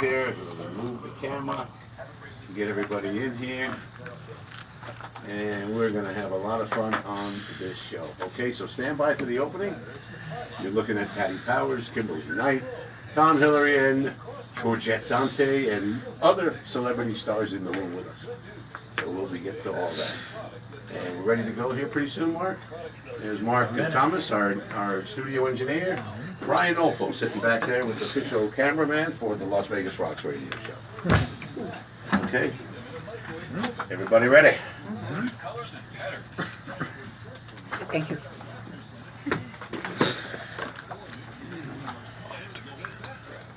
there. We're going to move the camera, get everybody in here, and we're going to have a lot of fun on this show. Okay, so stand by for the opening. You're looking at Patty Powers, Kimberley Knight, Tom Hillary, and Georgette Dante, and other celebrity stars in the room with us. So we'll get to all that. And we're ready to go here pretty soon, Mark. There's Mark Thomas, our studio engineer. Brian Olfo sitting back there with the official cameraman for the Las Vegas Rocks radio show. Okay. Everybody ready? Thank you.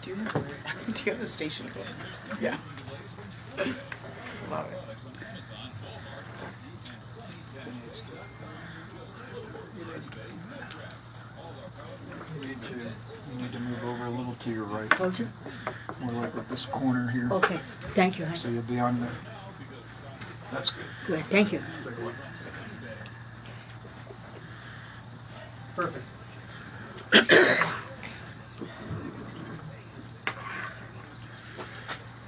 Do you have a station code? Yeah. Love it. You need to move over a little to your right. Closer? More like at this corner here. Okay. Thank you, honey. So you'll be on the... That's good. Good. Thank you. Take a look. Perfect.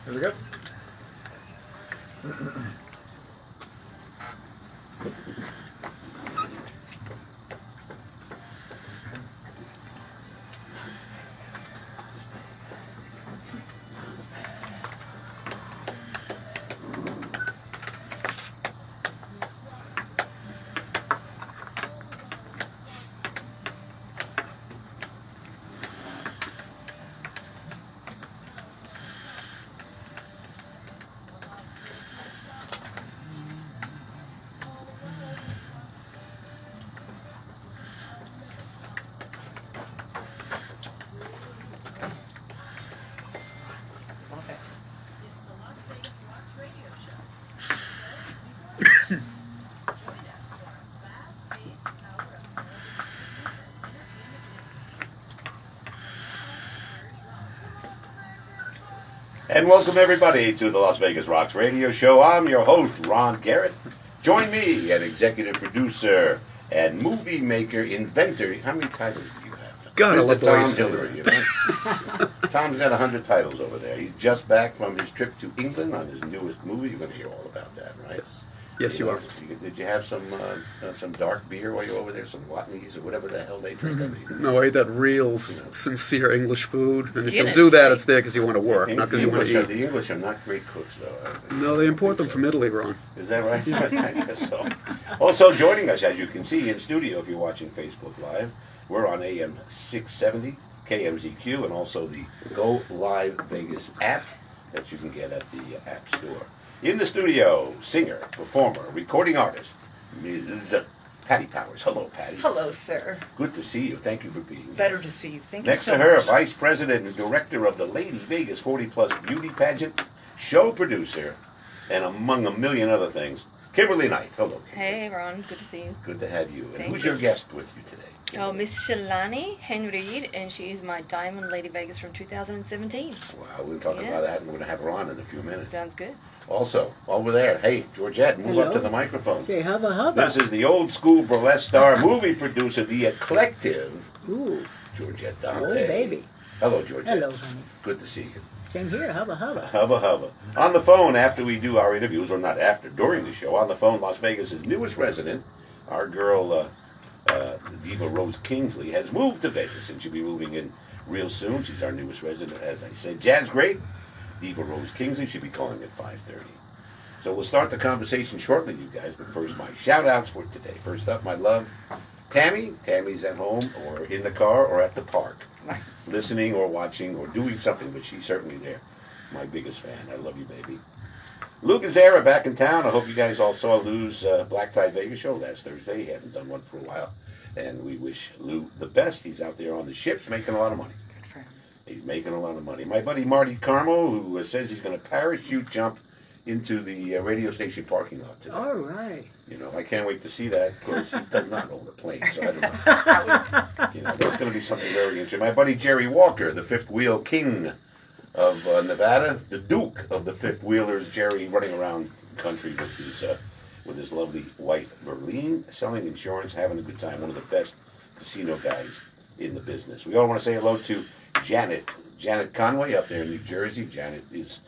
There we go. And welcome everybody to the Las Vegas Rocks radio show. I'm your host, Ron Garrett. Join me, an executive producer and movie maker, inventor. How many titles do you have? God, Mr. Tom Hillary, you know? Tom's got 100 titles over there. He's just back from his trip to England on his newest movie. You're going to hear all about that, right? Yes, you are. Did you have some dark beer while you were over there? Some Watneys or whatever the hell they drink? No, I ate that real, sincere English food. And if you'll Guinness, do that, right? it's there because you want to work, not because you want to eat. The English are not great cooks, though. No, they import them from Italy, Ron. Is that right? I guess so. Also joining us, as you can see, in studio, if you're watching Facebook Live, we're on AM 670, KMZQ, and also the Go Live Vegas app that you can get at the App Store. In the studio, singer, performer, recording artist, Ms. Patty Powers. Hello, Patty. Hello, sir. Good to see you. Thank you for being here. Better to see you. Thank you Next so to her, much. Vice President and Director of the Lady Vegas 40-plus beauty pageant, show producer, and among a million other things, Kimberley Knight. Hello, Kimberly. Hey, Ron. Good to see you. Good to have you. And Thank who's you. your guest with you today? Oh, Miss Shalani Henry, and she's my Diamond Lady Vegas from 2017. Wow, we're talking Yeah. about that, and we're going to have her on in a few minutes. Sounds good. Also, over there, hey, Georgette, move up Hello. to the microphone. Say hubba hubba. This is the old school burlesque star, movie producer, the eclectic Ooh, Georgette oh Dante. baby. Hello, Georgette. Hello, honey. Good to see you. Same here. Hubba hubba. Hubba hubba. On the phone after we do our interviews, or not after, during the show, on the phone, Las Vegas' newest resident, our girl, Diva Rose Kingsley, has moved to Vegas, and she'll be moving in real soon. She's our newest resident, as I said. Jazz great. Diva Rose Kingsley should be calling at 5:30. So we'll start the conversation shortly, you guys, but first my shout-outs for today. First up, my love, Tammy. Tammy's at home or in the car or at the park, Nice. listening or watching or doing something, but she's certainly there. My biggest fan. I love you, baby. Lou Gazzara back in town. I hope you guys all saw Lou's Black Tie Vegas show last Thursday. He hasn't done one for a while. And we wish Lou the best. He's out there on the ships making a lot of money. Good for him. He's making a lot of money. My buddy Marty Carmo, who says he's going to parachute jump into the radio station parking lot today. All right. You know, I can't wait to see that because he does not own a plane, so I don't know. You know, that's going to be something very interesting. My buddy Jerry Walker, the fifth wheel king of Nevada, the Duke of the fifth wheelers, Jerry running around the country with his lovely wife Berlene, selling insurance, having a good time. One of the best casino guys in the business. We all want to say hello to Janet Janet Conway up there in New Jersey. Janet is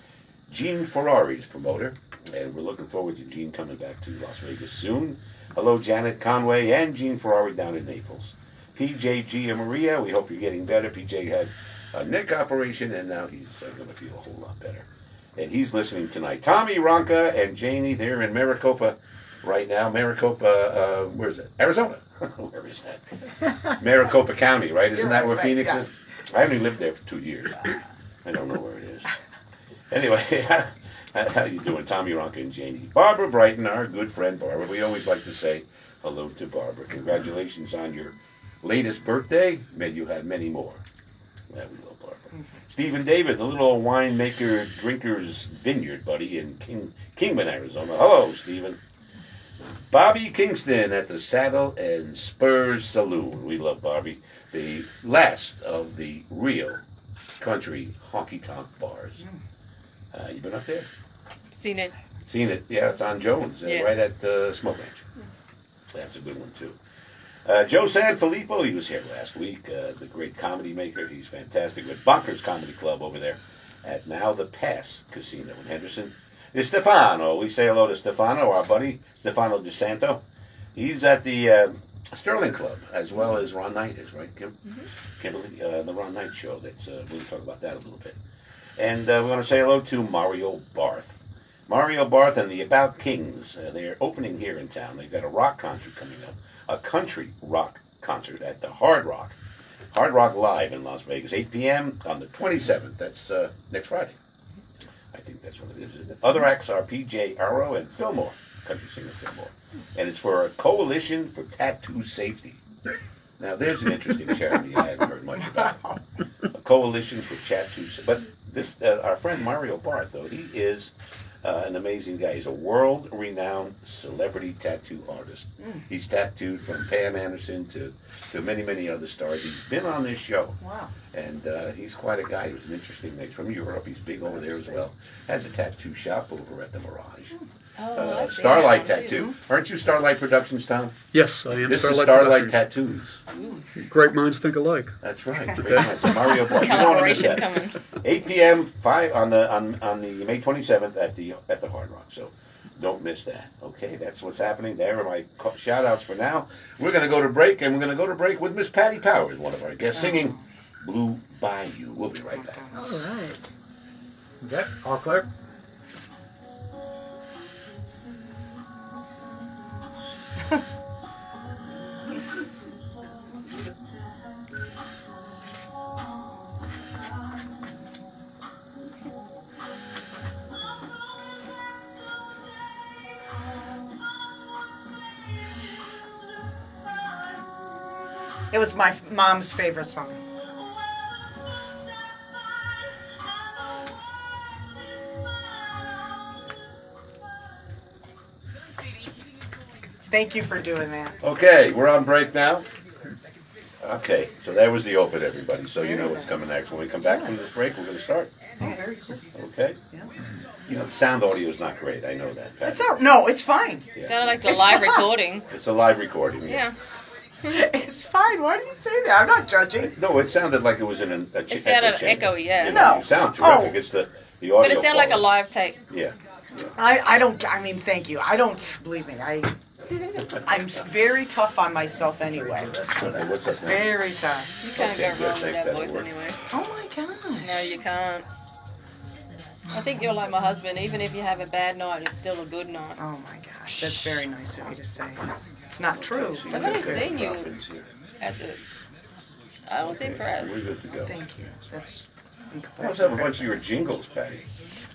Gene Ferrari's promoter, and we're looking forward to Gene coming back to Las Vegas soon. Hello, Janet Conway and Gene Ferrari down in Naples. PJ, G, and Maria, we hope you're getting better. PJ had a neck operation, and now he's going to feel a whole lot better. And he's listening tonight. Tommy, Ronka, and Janie, they're in Maricopa right now. Maricopa, where is it? Arizona. Where is that? Maricopa County, right? Isn't that where Phoenix is? I only lived there for 2 years. I don't know where it is. Anyway, how you doing, Tommy, Ronka, and Janie? Barbara Brighton, our good friend Barbara. We always like to say hello to Barbara. Congratulations on your latest birthday. May you have many more. Yeah, we love Barbara. Stephen David, the little old winemaker drinker's vineyard buddy in Kingman, Arizona. Hello, Stephen. Bobby Kingston at the Saddle and Spurs Saloon. We love Bobby. The last of the real country honky-tonk bars. You been up there? Seen it. Seen it. Yeah, it's on Jones, Yeah. right at Smoke Ranch. That's a good one, too. Joe Sanfilippo, he was here last week, the great comedy maker. He's fantastic with Bonkers Comedy Club over there at now the Pass Casino in Henderson. It's Stefano. We say hello to Stefano, our buddy, Stefano DeSanto. He's at the Sterling Club, as well as Ron Knight is, right, Kim? Kimberly, the Ron Knight show. That's we'll talk about that a little bit. And we want to say hello to Mario Barth. Mario Barth and the About Kings. They're opening here in town. They've got a rock concert coming up. A country rock concert at the Hard Rock. Hard Rock Live in Las Vegas, 8 p.m. on the 27th. That's next Friday. I think that's what it is, isn't it? Other acts are P.J. Arrow and Fillmore, country singer Fillmore. And it's for a coalition for tattoo safety. Now, there's an interesting charity I haven't heard much about. A coalition for tattoo safety. But this, our friend Mario Barth, though, he is an amazing guy. He's a world-renowned celebrity tattoo artist. He's tattooed from Pam Anderson to many, many other stars. He's been on this show. Wow. And he's quite a guy. He was an interesting mix from Europe. He's big over there as well. Has a tattoo shop over at the Mirage. Oh, I've seen Starlight that one, Tattoo. Aren't you Starlight Productions, Tom? Yes, I am This Starlight is Starlight Productions. Tattoos. Great minds think alike. That's right. Great minds. Mario Barth. You don't wanna miss Collaboration that. coming. 8 p.m. 5 on the May 27th at the Hard Rock. So don't miss that. Okay, that's what's happening. There are my shout outs for now. We're going to go to break, and we're going to go to break with Miss Patty Powers, one of our guests, singing Blue Bayou. We'll be right back. All right. Okay, all clear? It was my mom's favorite song. Thank you for doing that. Okay, we're on break now. Okay, so that was the open, everybody. So you know what's coming next. When we come back from this break, we're going to start. Oh, very cool. Okay? Yeah. You know, the sound audio is not great. I know that. Patty. It's no, it's fine. Yeah. Sounded like the It's live fine. recording. It's a live recording. Yeah. It's fine. Why do you say that? I'm not judging. No, it sounded like it was in a It sounded chamber. echoey, yeah. You know, No. you sound terrific. Oh. It's the audio. But it sounded like a quality. live tape. Yeah. I don't. I mean, thank you. I don't believe me. I'm very tough on myself anyway. Okay, what's up now? Very tough. You can't Okay, go good. wrong with Thanks, that that'll voice work. anyway. Oh my gosh. No, you can't. I think you're like my husband. Even if you have a bad night, it's still a good night. Oh my gosh, that's very nice of you to say. It's not true. I've only Okay, seen you Providence here. at the. I was impressed. We're good to go. Thank you. That's. I also have a bunch of your jingles, Patty.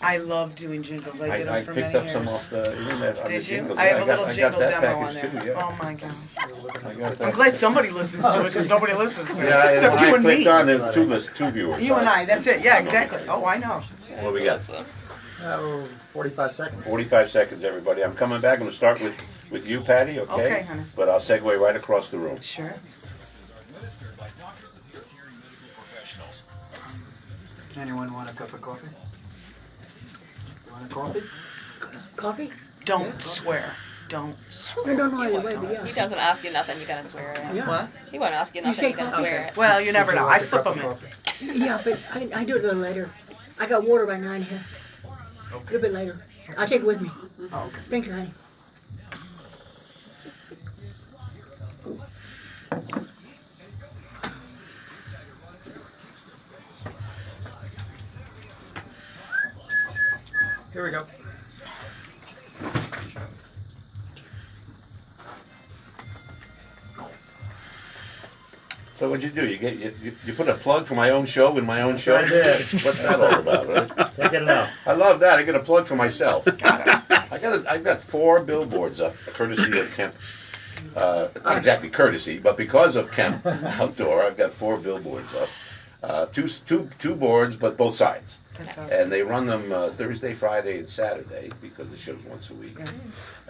I love doing jingles. I did them I for picked many up years. some off the internet on the Did you? jingles. I have Yeah, a little got jingle that demo on package there. too, yeah. Oh my gosh. I got I'm that. glad somebody listens to it because nobody listens to it. Yeah, Except I you and clicked me. on there's two viewers. You and I. That's it. Yeah, exactly. Oh, I know. What we got? 45 seconds. 45 seconds, everybody. I'm coming back. I'm going to start with you, Patty, okay? Okay, honey. But I'll segue right across the room. Sure. Anyone want a cup of coffee? Want a coffee? Coffee? Don't swear. Don't swear. I don't know either way, but He yeah. doesn't ask you nothing, you gotta swear it out. Yeah. What? He won't ask you You nothing, say you gotta coffee. swear it. Well, you never Would you know. like I a slip cup them of in. coffee? Yeah, but I do it a little later. I got water by 9:30. A little bit later. I'll take it with me. Oh, okay. Thank you, honey. Here we go. So what'd you do? You put a plug for my own show in my own show? I did. What's that all about, right? Can't get enough. I love that. I get a plug for myself. I've got 4 billboards up, courtesy of Kemp. Not exactly courtesy, but because of Kemp Outdoor, I've got 4 billboards up. Two boards, but both sides. That's awesome. And they run them Thursday, Friday, and Saturday because the show's once a week.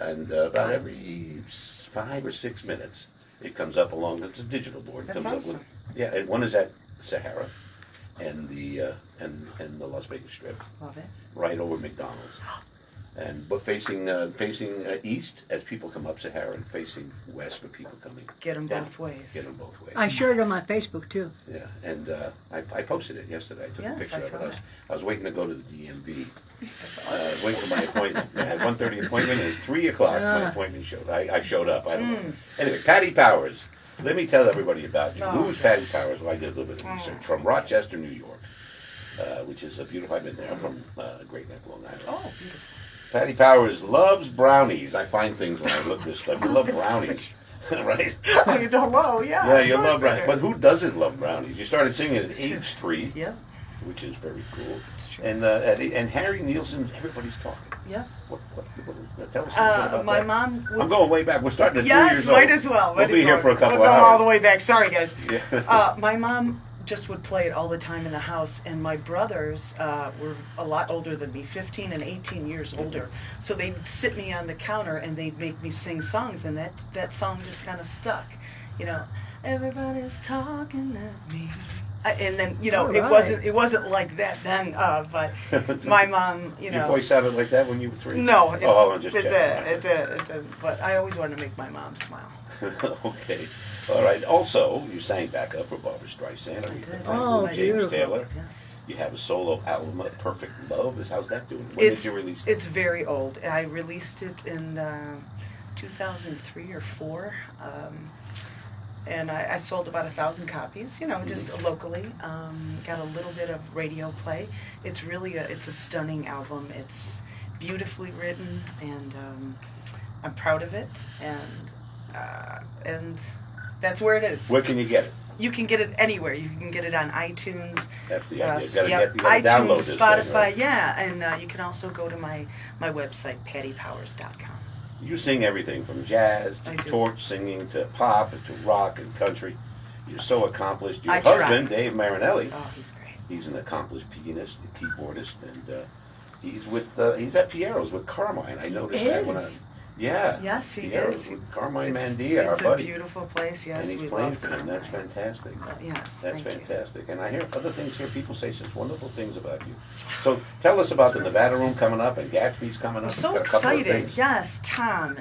And about every 5 or 6 minutes, it comes up along. It's a digital board. It That's comes awesome. up with, yeah, and one is at Sahara, and the Las Vegas Strip, Love it. right over McDonald's, but facing east as people come up Sahara, and facing west for people coming. Get them down. both ways. Get them both ways. I shared it on my Facebook too. Yeah, and I posted it yesterday. I took Yes, a picture I of it. saw that. I was waiting to go to the DMV. Waiting for my appointment. I had 1:30 appointment, and at 3 o'clock my appointment showed. I showed up. I don't know. Anyway, Patty Powers. Let me tell everybody about you. Oh, Who's Patty Powers? Well, I did a little bit of research. From Rochester, New York, which is a beautiful. I've been there. I'm from Great Neck, Long Island. Oh, beautiful. Patty Powers loves brownies. I find things when I look this stuff. You love brownies, right? I mean, hello, yeah. Yeah, of you course love I brownies. do. But who doesn't love brownies? You started singing at age 3, Yeah, which is very cool. it's true. And Harry Nielsen's Everybody's Talking. Yeah. What tell us a little bit about My that. mom would. I'm going way back. We're starting at 2 Yes, years might old. as well. We'll might be as here well. for a couple we'll of go all hours. the way back. Sorry, guys. Yeah. My mom just would play it all the time in the house, and my brothers were a lot older than me, 15 and 18 years older. So they'd sit me on the counter and they'd make me sing songs, and that song just kind of stuck. You know, everybody's talking at me. And then All it right. wasn't like that then, but my mom, Your voice sounded like that when you were 3? No, I'm just it checking. did. But I always wanted to make my mom smile. Okay. All right. Also, you sang backup for Barbara Streisand, I Aretha did. Franklin, Oh, James beautiful. Taylor. Yes. You have a solo album, Perfect Love. How's that doing? When did you release it? It's very old. I released it in 2003 or 4. And I sold about 1,000 copies, just locally. Got a little bit of radio play. It's really it's a stunning album. It's beautifully written, and I'm proud of it. And that's where it is. Where can you get it? You can get it anywhere. You can get it on iTunes. That's the idea. You gotta iTunes, download this Spotify, thing, right? yeah. And you can also go to my website, pattipowers.com. You sing everything from jazz to I do. torch singing to pop and to rock and country. You're so accomplished. Your I try. husband, Dave Marinelli, Oh, he's great. he's an accomplished pianist, keyboardist, and he's at Piero's with Carmine. I noticed that when I Is? yeah. Yes, he Piero's is. with Carmine It's Mandia, our a buddy, beautiful place, yes. and he's we playing love for him. That's Carmine. fantastic. Yes, That's thank you. fantastic. And I hear other things here. People say such wonderful things about you. So tell us about the Nevada Room coming up and Gatsby's coming up. I'm You've so got a couple of excited. things. Yes, Tom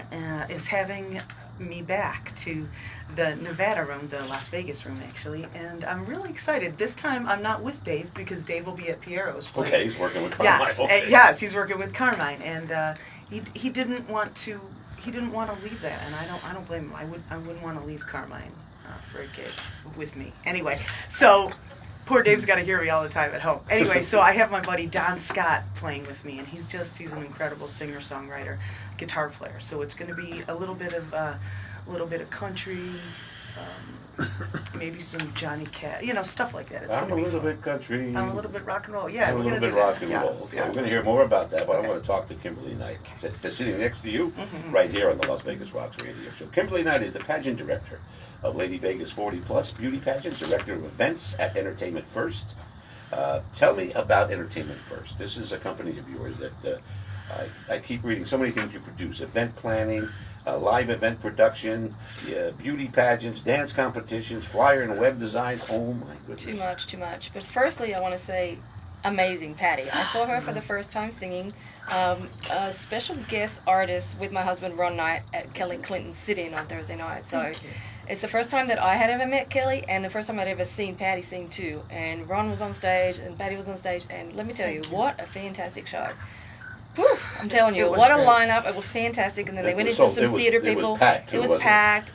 is having me back to the Nevada Room, the Las Vegas Room, actually. And I'm really excited. This time I'm not with Dave because Dave will be at Piero's playing. Okay, he's working with Carmine. Yes, Okay. yes, he's working with Carmine, and he didn't want to. He didn't want to leave that, and I don't blame him. I wouldn't want to leave Carmine for a gig with me. Anyway, so poor Dave's got to hear me all the time at home. Anyway, so I have my buddy Don Scott playing with me, and he's an incredible singer, songwriter, guitar player. So it's going to be a little bit of country. Maybe some Johnny Cash, stuff like that. It's I'm a gonna be little fun. bit country. I'm a little bit rock and roll. Yeah, I'm a we're little gonna bit do rock that. and Yes, roll. Okay, yes. we're going to hear more about that, but I Okay. want to talk to Kimberley Knight. They're sitting next to you, Mhm. right here on the Las Vegas Rocks radio show. Kimberley Knight is the pageant director of Lady Vegas 40 Plus Beauty Pageant, director of events at Entertainment First. Tell me about Entertainment First. This is a company of yours that I keep reading so many things you produce: event planning, live event production, beauty pageants, dance competitions, flyer and web designs. Oh my goodness! Too much. But firstly, I want to say, amazing Patty. I saw her for the first time singing. A special guest artist with my husband Ron Knight at Kelly Clinton's sit-in on Thursday night. So, Thank you. It's the first time that I had ever met Kelly, and the first time I'd ever seen Patty sing too. And Ron was on stage, and Patty was on stage, and let me tell you, what a fantastic show. Whew, I'm telling you, It was what a great. lineup. It was fantastic. And then they It went was into so- some it was- theater it was people. packed, too, It was wasn't it? packed.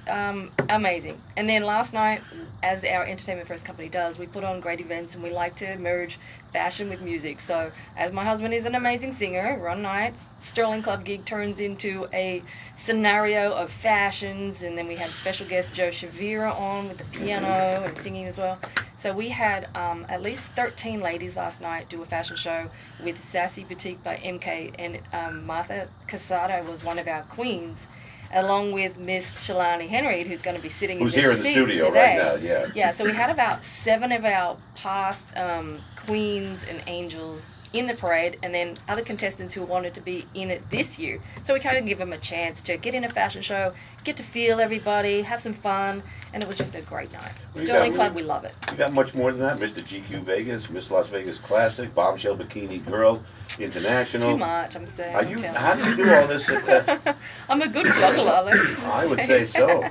Amazing. And then last night, as our entertainment first company does, we put on great events, and we like to merge fashion with music. So as my husband is an amazing singer, Ron Knight's Sterling Club gig turns into a scenario of fashions, and then we had special guest Joe Shavira on with the piano and singing as well. So we had at least 13 ladies last night do a fashion show with Sassy Boutique by MK, and Martha Casado was one of our queens, along with Miss Shalani Henry, who's going to be sitting Who's in here this in the seat studio today. right now, yeah. Yeah, so we had about 7 of our past queens and angels in the parade, and then other contestants who wanted to be in it this year. So we kind of give them a chance to get in a fashion show, get to feel everybody, have some fun, and it was just a great night. Well, you Sterling got- Club, we love it. You got much more than that. Mr. GQ Vegas, Miss Las Vegas Classic, Bombshell Bikini Girl, International. Too much, I'm saying. Are you? How do you do all this? I'm a good juggler, let's I would say so.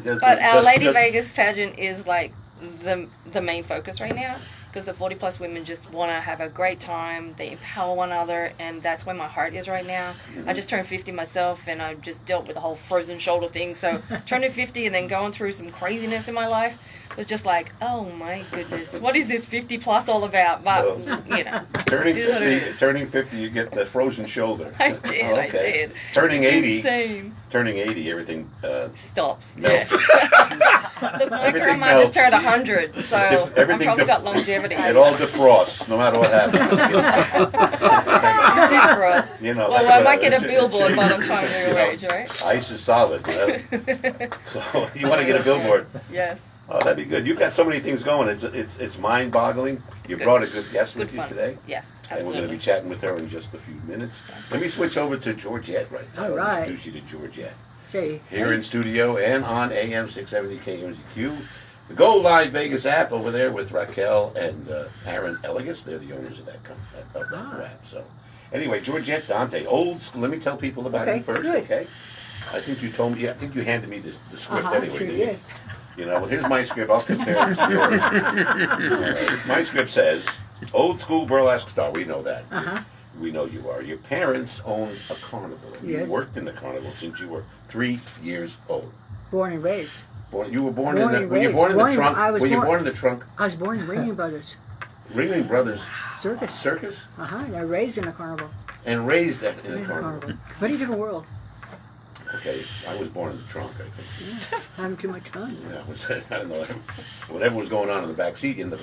But our Lady Vegas pageant is like the main focus right now, because the 40 plus women just want to have a great time. They empower one another, and that's where my heart is right now. I just turned 50 myself, and I just dealt with the whole frozen shoulder thing. So turning 50 and then going through some craziness in my life was just like, oh my goodness, what is this 50 plus all about? But you know, Turning it is what it 50, is. turning 50, you get the frozen shoulder. I did, Oh, I did. Turning It's 80, insane. turning 80, everything Stops. melts. Yeah. Look, my Everything grandma just melts. turned 100, so I've Everything probably def- got longevity. It all defrosts, no matter what happens. Deep breath. You know, Well, that's I what might get a it- billboard by the it- time you're you know, age, right? Ice is solid, you know. So you want to get a billboard. Yes. Oh, that'd be good. You've got so many things going. It's mind-boggling. You good. brought a good guest Good with you fun. today. Yes, And we're going to absolutely. be chatting with her in just a few minutes. Let me switch over to Georgette right now. All right. Introduce you to Georgette. Say, Here in studio and on AM 670 KMZQ. The Go Live Vegas app over there with Raquel and Aaron Eligas. They're the owners of that app. So, anyway, Georgette Dante, old school. Let me tell people about Okay, you first, good. okay? I think you told me. Yeah, I think you handed me the script anyway. sure didn't you? did. You know, well, here's my script. I'll compare it to yours. My script says, old school burlesque star. We know that. Uh-huh. We know you are. Your parents own a carnival. And Yes. You worked in the carnival since you were 3 years old. Born and raised. You were born Born in the. and Were you raised. born in Born- the trunk? I was Were you born- born in the trunk? I was born in Ringling Brothers Ringling Brothers Circus. Circus, And I raised in a carnival. and raised in In a a carnival. carnival. Completely different world. Okay, I was born in the trunk. I think. Yeah. Having too much fun. Yeah, I was. I don't know. Whatever was going on in the back seat, in the.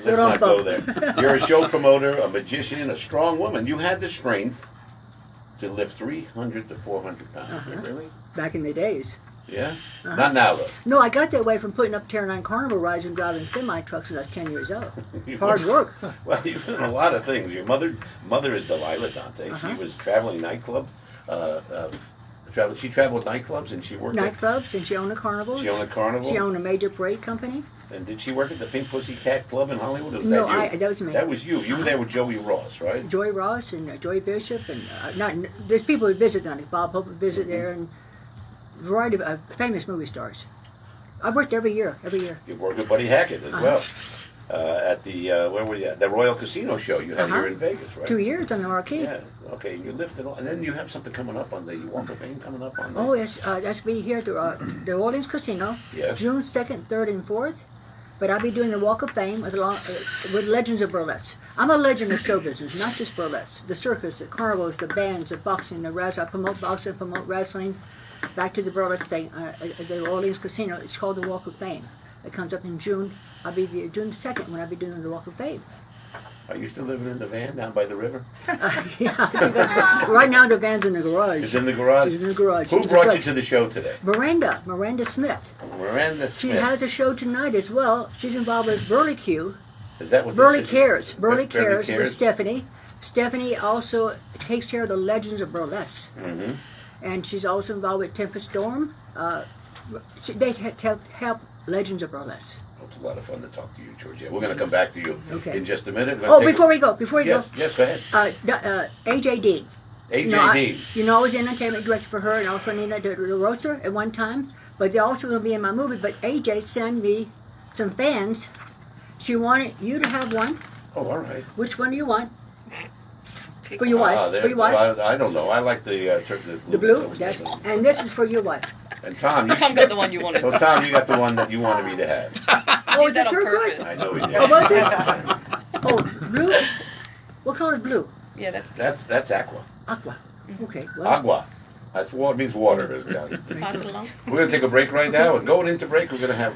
Let's not go there. You're a show promoter, a magician, a strong woman. You had the strength to lift 300 to 400 pounds. Uh-huh. Really? Back in the days. Yeah. Uh-huh. Not now, though. No, I got that way from putting up Terra 9 carnival rides and driving semi-trucks when I was 10 years old. You Hard were- work. Well, you've done a lot of things. Your mother is Delilah Dante. Uh-huh. She was traveling nightclub. She traveled nightclubs and she worked. Nightclubs, and she owned a carnival. She owned a carnival. She owned a major parade company. And did she work at the Pink Pussy Cat Club in Hollywood? Or was No, that you? that was me. That was you. You were there with Joey Ross, right? Joy Ross and Joy Bishop, and there's people who visit on it. Bob Hope would visit there, and a variety of famous movie stars. I worked every year. You worked with Buddy Hackett as well. At the where were you at? The Royal Casino show you had here in Vegas, right? 2 years on the marquee. Yeah. Okay. You lifted, and then you have something coming up on the Walk of Fame coming up on. The, Oh, yes, that's be here at the Orleans Casino, Yes. June 2nd, 3rd, and 4th. But I'll be doing the Walk of Fame with Legends of Burlesque. I'm a legend of show business, not just burlesque. The circus, the carnivals, the bands, the boxing, the wrestling. I promote boxing, promote wrestling. Back to the burlesque thing at the Orleans Casino. It's called the Walk of Fame. It comes up in June. I'll be there June 2nd when I'll be doing the Walk of Fame. Are you still living in the van down by the river? Yeah, right now the van's in the garage. It's in the garage. It's in the garage. Who It's a brought you place. to the show today? Miranda Smith. Miranda She Smith. has a show tonight as well. She's involved with Burley Q. Is that what Burley this is? Cares. Burley Burley Cares Cares? with Stephanie. Stephanie also takes care of the Legends of Burlesque. Mm-hmm. And she's also involved with Tempest Storm. They help Legends of Burlesque. It's a lot of fun to talk to you, Georgette. We're going to come back to you Okay. in just a minute. Oh, before we go, Yes, go ahead. AJ Dean. AJ No, Dean. I was the entertainment director for her, and also Nina the roaster at one time. But they're also going to be in my movie. But AJ sent me some fans. She wanted you to have one. Oh, all right. Which one do you want? For your wife. For your wife. I don't know. I like the blue. And this is for your wife. And Tom, Tom got the one you wanted. So Tom, you got the one that you wanted me to have. Oh, it's a that on turquoise? purpose. I know we did. Oh, was it? Oh, blue? What color is blue? Yeah, that's That's aqua. Aqua. Okay. Well, Agua. That's what means water. in Italian. pass it along. We're gonna take a break right now, and going into break, we're gonna have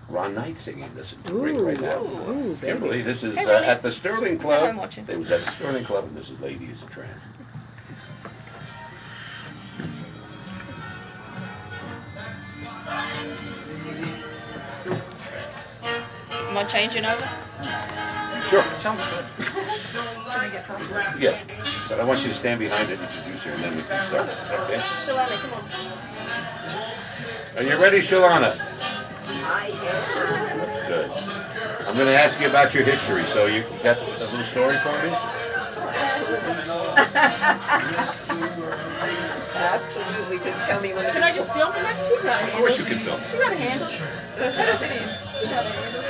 Ron Knight singing this break right now. Ooh, baby. Kimberly, this is Hey, Ronnie. at the Sterling I'm Club. watching. It was at the Sterling Club, and this is Lady is a Tramp. Am I changing over? Sure. Sounds good. Yeah. But I want you to stand behind it and introduce her, and then we can start. Okay? Shalani, come on. Are you ready, Shalana? I am. That's good. I'm going to ask you about your history. So you got a little story for me? Absolutely. Just tell me when Can I just film for her? She got a Of course you handle. can film. She got a handle. What is it in? She got a handle.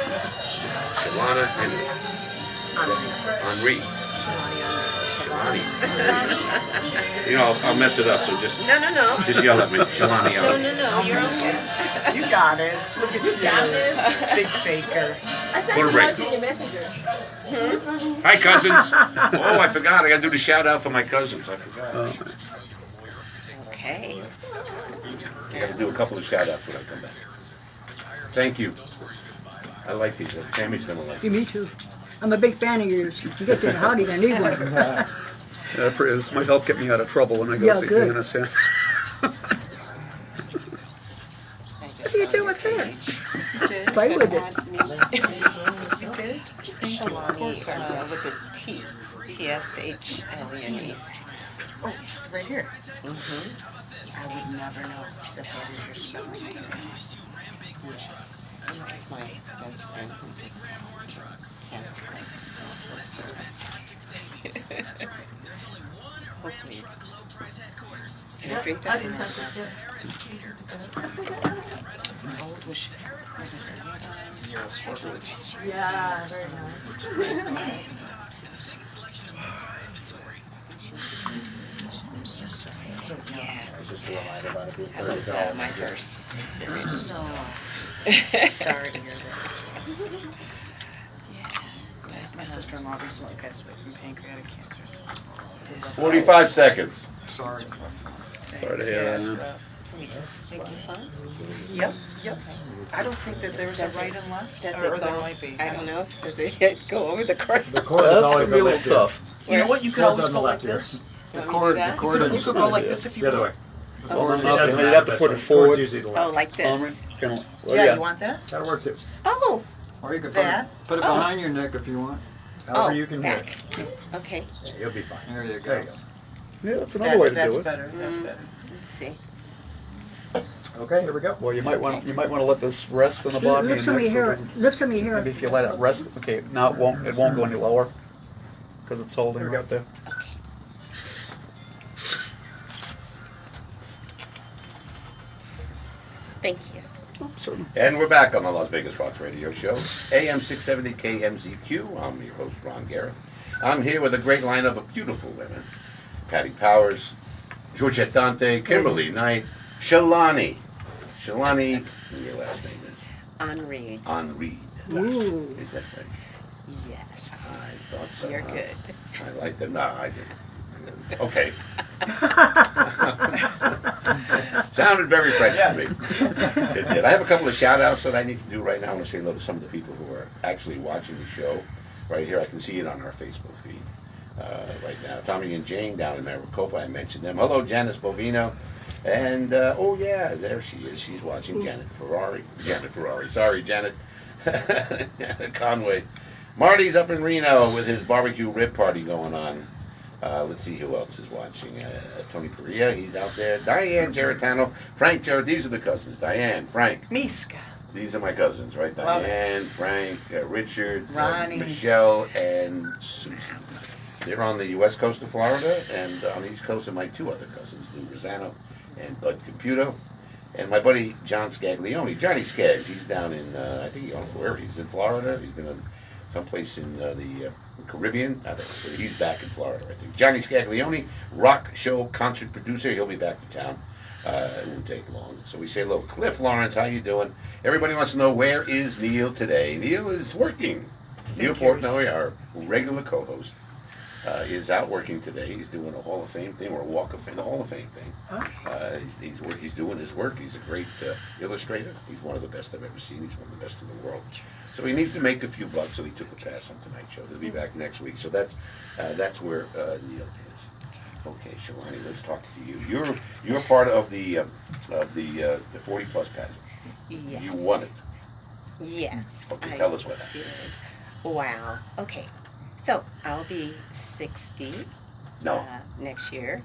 Shalana Henry. Henry. Shalani. You know, I'll mess it up, so just No. just yell at me. Shalani. No, you're okay. You got it. Look at you. Got this. Big faker. I sent Put a some break. notes in your messenger. Hi, cousins. Oh, I forgot. I got to do the shout out for my cousins. I forgot. Okay. I got to do a couple of shout outs when I come back. Thank you. I like these. Tammy's going to like me too. I'm a big fan of yours. You get to the howdy, I need one. This might help get me out of trouble when I go Yeah, see good. Janice. Yeah. What do you do with her? Play with it. You did? Of course I will. Look at T. P-S-H-L-E-N-E. Oh, right here. Mm-hmm. I would never know that that is your spelling. My best friend who did cancer. Hopefully. Can I drink that? Oh, was she? Was it Yeah, very nice. I was my first experience. Sorry to hear that. Yeah. My sister-in-law recently passed away from pancreatic cancer. 45 seconds. Sorry. Sorry to hear that. Yep. I don't think that there's a right and left. Does or it there go? might be. I don't know. Does it go over the cord? The cord is That's always gonna be a little left here. tough. You know what? You could Cord's always on the go like left here. this. The cord You is could go like this if you The other way. want. the cord It is doesn't you'd matter, have to but put it the forward. cord's usually the Oh, left. like this. Kinda, well, Yeah, yeah. you want that? That'll work too. Oh, Or you could That? put it behind your neck if you want. However oh, you can do back. it. Okay, Yeah, you'll be fine. There you There go. you go. Yeah, that's another way to That's do it. better. That's better. let's see. Okay, here we go. Well, you might want to let this rest on the bottom of Lift some your of neck. your So it hair. doesn't, Lift some of your hair. maybe if you let it rest, okay. Now it won't go any lower because it's holding Here we go. right there. Thank you. Oh, certainly. And we're back on the Las Vegas Rocks Radio Show, AM 670 KMZQ. I'm your host, Ron Garrett. I'm here with a great lineup of beautiful women. Patty Powers, Georgette Dante, Kimberley Knight, Shalani. Shalani, and your last name is? Henri. Henry. Ooh. Is that right? Yes. I thought so. You're huh? good. I like them. No, I just... Okay. Sounded very French to me. It did. I have a couple of shout outs that I need to do right now. I want to say hello to some of the people who are actually watching the show. Right here, I can see it on our Facebook feed right now. Tommy and Jane down in Maricopa, I mentioned them. Hello, Janice Bovino. And, oh yeah, there she is. She's watching Janet Ferrari. Sorry, Janet. Conway. Marty's up in Reno with his barbecue rib party going on. Let's see who else is watching. Tony Perea, he's out there. Diane Geritano, Frank Gerard. These are the cousins. Diane, Frank, Miska. These are my cousins, right? Love it. Diane, Frank, Richard, Ronnie. Michelle, and Susan. They're on the west coast of Florida, and on the east coast are my two other cousins, Lou Rosano and Bud Computo, and my buddy John Scaglione. Johnny Skaggs, he's down in, I think he owns where he's in Florida. He's been in someplace in the Caribbean. He's back in Florida, I think. Johnny Scaglione, rock show concert producer. He'll be back to town. It won't take long. So we say hello. Cliff Lawrence, how you doing? Everybody wants to know, where is Neil today? Neil is working. Neil Portnoy, our regular co-host, is out working today. He's doing a Hall of Fame thing, or a Walk of Fame, the Hall of Fame thing. He's doing his work. He's a great illustrator. He's one of the best I've ever seen. He's one of the best in the world. So he needs to make a few bucks, so he took a pass on tonight's show. He'll be back next week. So that's where Neil is. Okay, Shalani, let's talk to you. You're part of the 40 plus pageant. Yes. You won it. Yes. Okay, tell us what happened. Did. Wow. Okay. So I'll be 60 No. next year.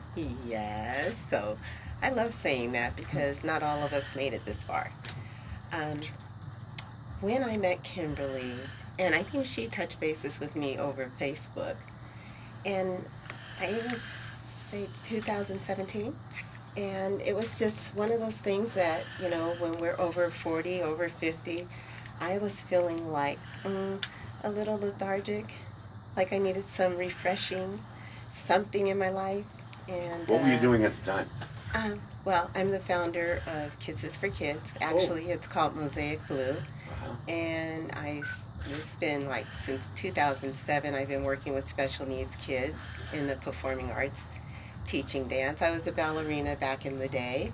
Yes. So I love saying that because not all of us made it this far. When I met Kimberly, and I think she touched bases with me over Facebook, and I would say it's 2017. And it was just one of those things that, you know, when we're over 40, over 50, I was feeling like a little lethargic, like I needed some refreshing, something in my life. And What were you doing at the time? Well, I'm the founder of Kids is for Kids. Actually, it's called Mosaic Blue. Uh-huh. And it's been like since 2007, I've been working with special needs kids in the performing arts, teaching dance. I was a ballerina back in the day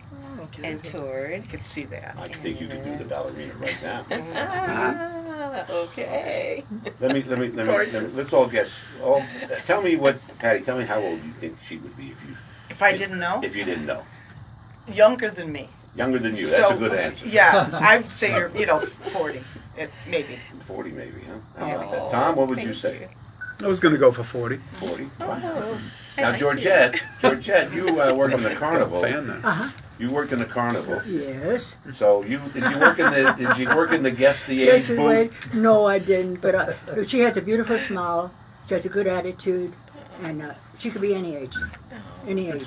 and toured. I could see that. I think you could do the ballerina right now. Okay. Let's all guess. Tell me how old you think she would be If I didn't know, if you didn't know. younger than me. Younger than you. That's So, a good answer. Yeah, I'd say you're, 40, maybe. 40 maybe, huh? Yeah. I like that. Tom, what would you Thank say? you. I was going to go for 40. 40? Oh, I Now, like Georgette, you work in the carnival. Fan now. Uh-huh. You worked in the carnival. Yes. So did you work in the guest the Yes, age wait. booth? No, I didn't. But she has a beautiful smile. She has a good attitude, and she could be any age. Any age.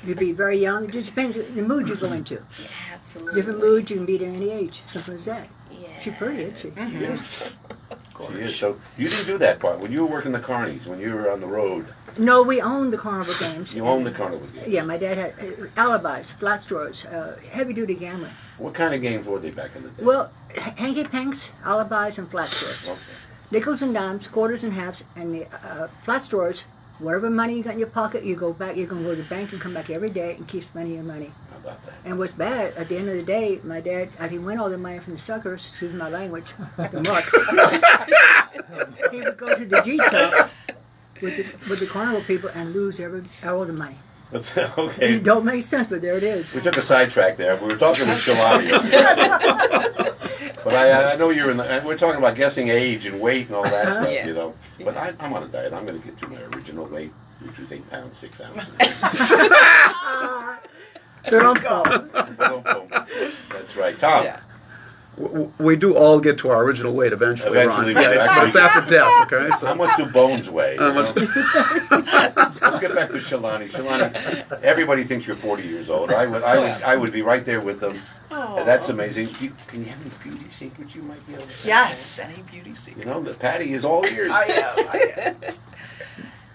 You could be very young. It just depends on the mood you go into. Yeah, absolutely. Different moods, you can be at any age. Simple as that. Yeah. She's pretty, isn't she? She is. So you didn't do that part when you were working the carnies, when you were on the road. No, we owned the carnival games. You owned the carnival games. Yeah, my dad had alibis, flat stores, heavy-duty gambling. What kind of games were they back in the day? Well, hanky-panks, alibis, and flat stores. Okay. Nickels and dimes, quarters and halves, and the flat stores, whatever money you got in your pocket, you go back, you can go to the bank and come back every day and keep spending your money. How about that? And what's bad, at the end of the day, my dad, he win all the money from the suckers, excuse my language, the marks. He would go to the G-Top with the carnival people and lose all the money. Okay. It don't make sense, but there it is. We took a sidetrack there. We were talking with Shalani. But I know you're we're talking about guessing age and weight and all that stuff, Yeah. you know. But I'm on a diet. I'm going to get to my original weight, which was 8 pounds, 6 ounces. That's right. Tom. Yeah. We do all get to our original weight eventually, Eventually, Ron. we Yeah, actually but it's after death, okay? How So much do bones weigh? How much- Let's get back to Shalani. Shalani, everybody thinks you're 40 years old. I would be right there with them. That's amazing. Can you have any beauty secrets you might be able to share? Yes, any beauty secrets. You know, the Patty is all ears. I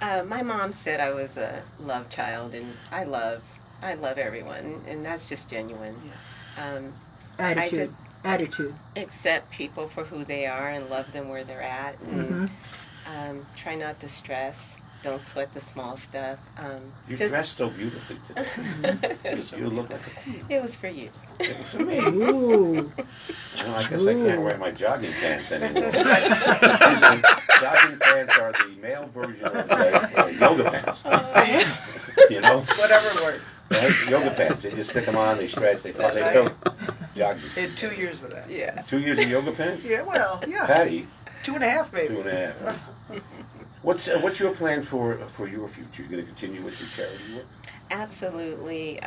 am. My mom said I was a love child, and I love everyone, and that's just genuine. Attitude. Attitude. Accept people for who they are and love them where they're at, and try not to stress. Don't sweat the small stuff. You dressed so beautifully today. You look like a queen. It was for you. It was for me. Ooh. Well, I guess I can't wear my jogging pants anymore. Usually, jogging pants are the male version of yoga pants. You know? Whatever works. Right? Yoga pants. They just stick them on, they stretch, they fill. Jogging. Did 2 years of that. Yeah. 2 years of yoga pants? Yeah, well, yeah. Patty, 2.5 maybe. 2.5. What's your plan for your future? You're going to continue with your charity work? Absolutely.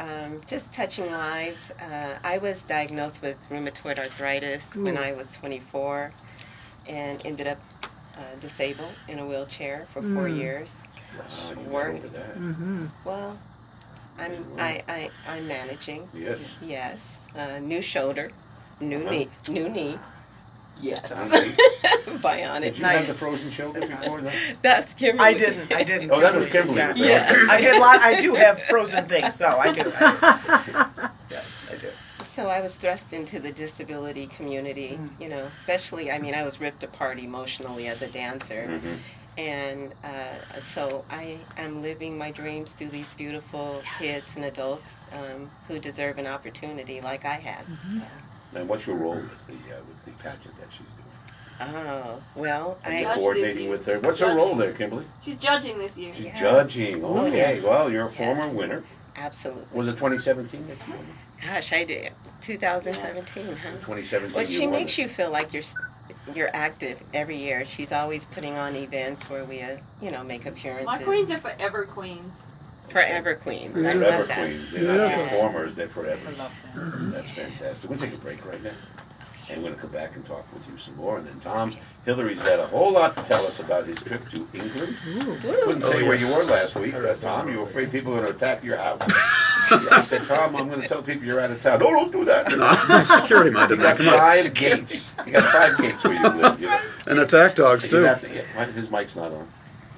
Just touching lives. I was diagnosed with rheumatoid arthritis when I was 24 and ended up disabled in a wheelchair for 4 years. You got Work. over that. Well, I'm managing. Yes. Yes. New shoulder, new knee. Yes. Sounds great. Bionic. Did you have the frozen shoulder before that? That's Kimberly. I didn't. Oh, that was Kimberly. Yeah. Yeah. I do have frozen things, though. I do. Yes, I do. So I was thrust into the disability community, you know, especially, I mean, I was ripped apart emotionally as a dancer. Mhm. And so I am living my dreams through these beautiful kids and adults who deserve an opportunity like I had. So. And what's your role with the pageant that she's doing? Oh, well, Are you Judge coordinating this with her? What's her role there, Kimberly? She's judging this year. She's Yeah. judging. Okay. Yes. Well, you're a Yes. former winner. Absolutely. Was it 2017 that you won? Gosh, I did. 2017, huh? 2017. Well, she won makes it. you feel like you're active every year. She's always putting on events where we, make appearances. My queens are forever queens. Forever queens. I Forever love that. queens. They're not Yeah. performers. They're forever. I love That's fantastic. We'll take a break right now. And we're going to come back and talk with you some more. And then Tom Hillary's got a whole lot to tell us about his trip to England. Couldn't say where you were last week, Tom. You were afraid people were going to attack your house. I said, Tom, I'm going to tell people you're out of town. No, don't do that. I'm security minded, You man. got Come on. 5 gates. You got 5 gates where you live. You know. And attack dogs, You too. have to, his mic's not on.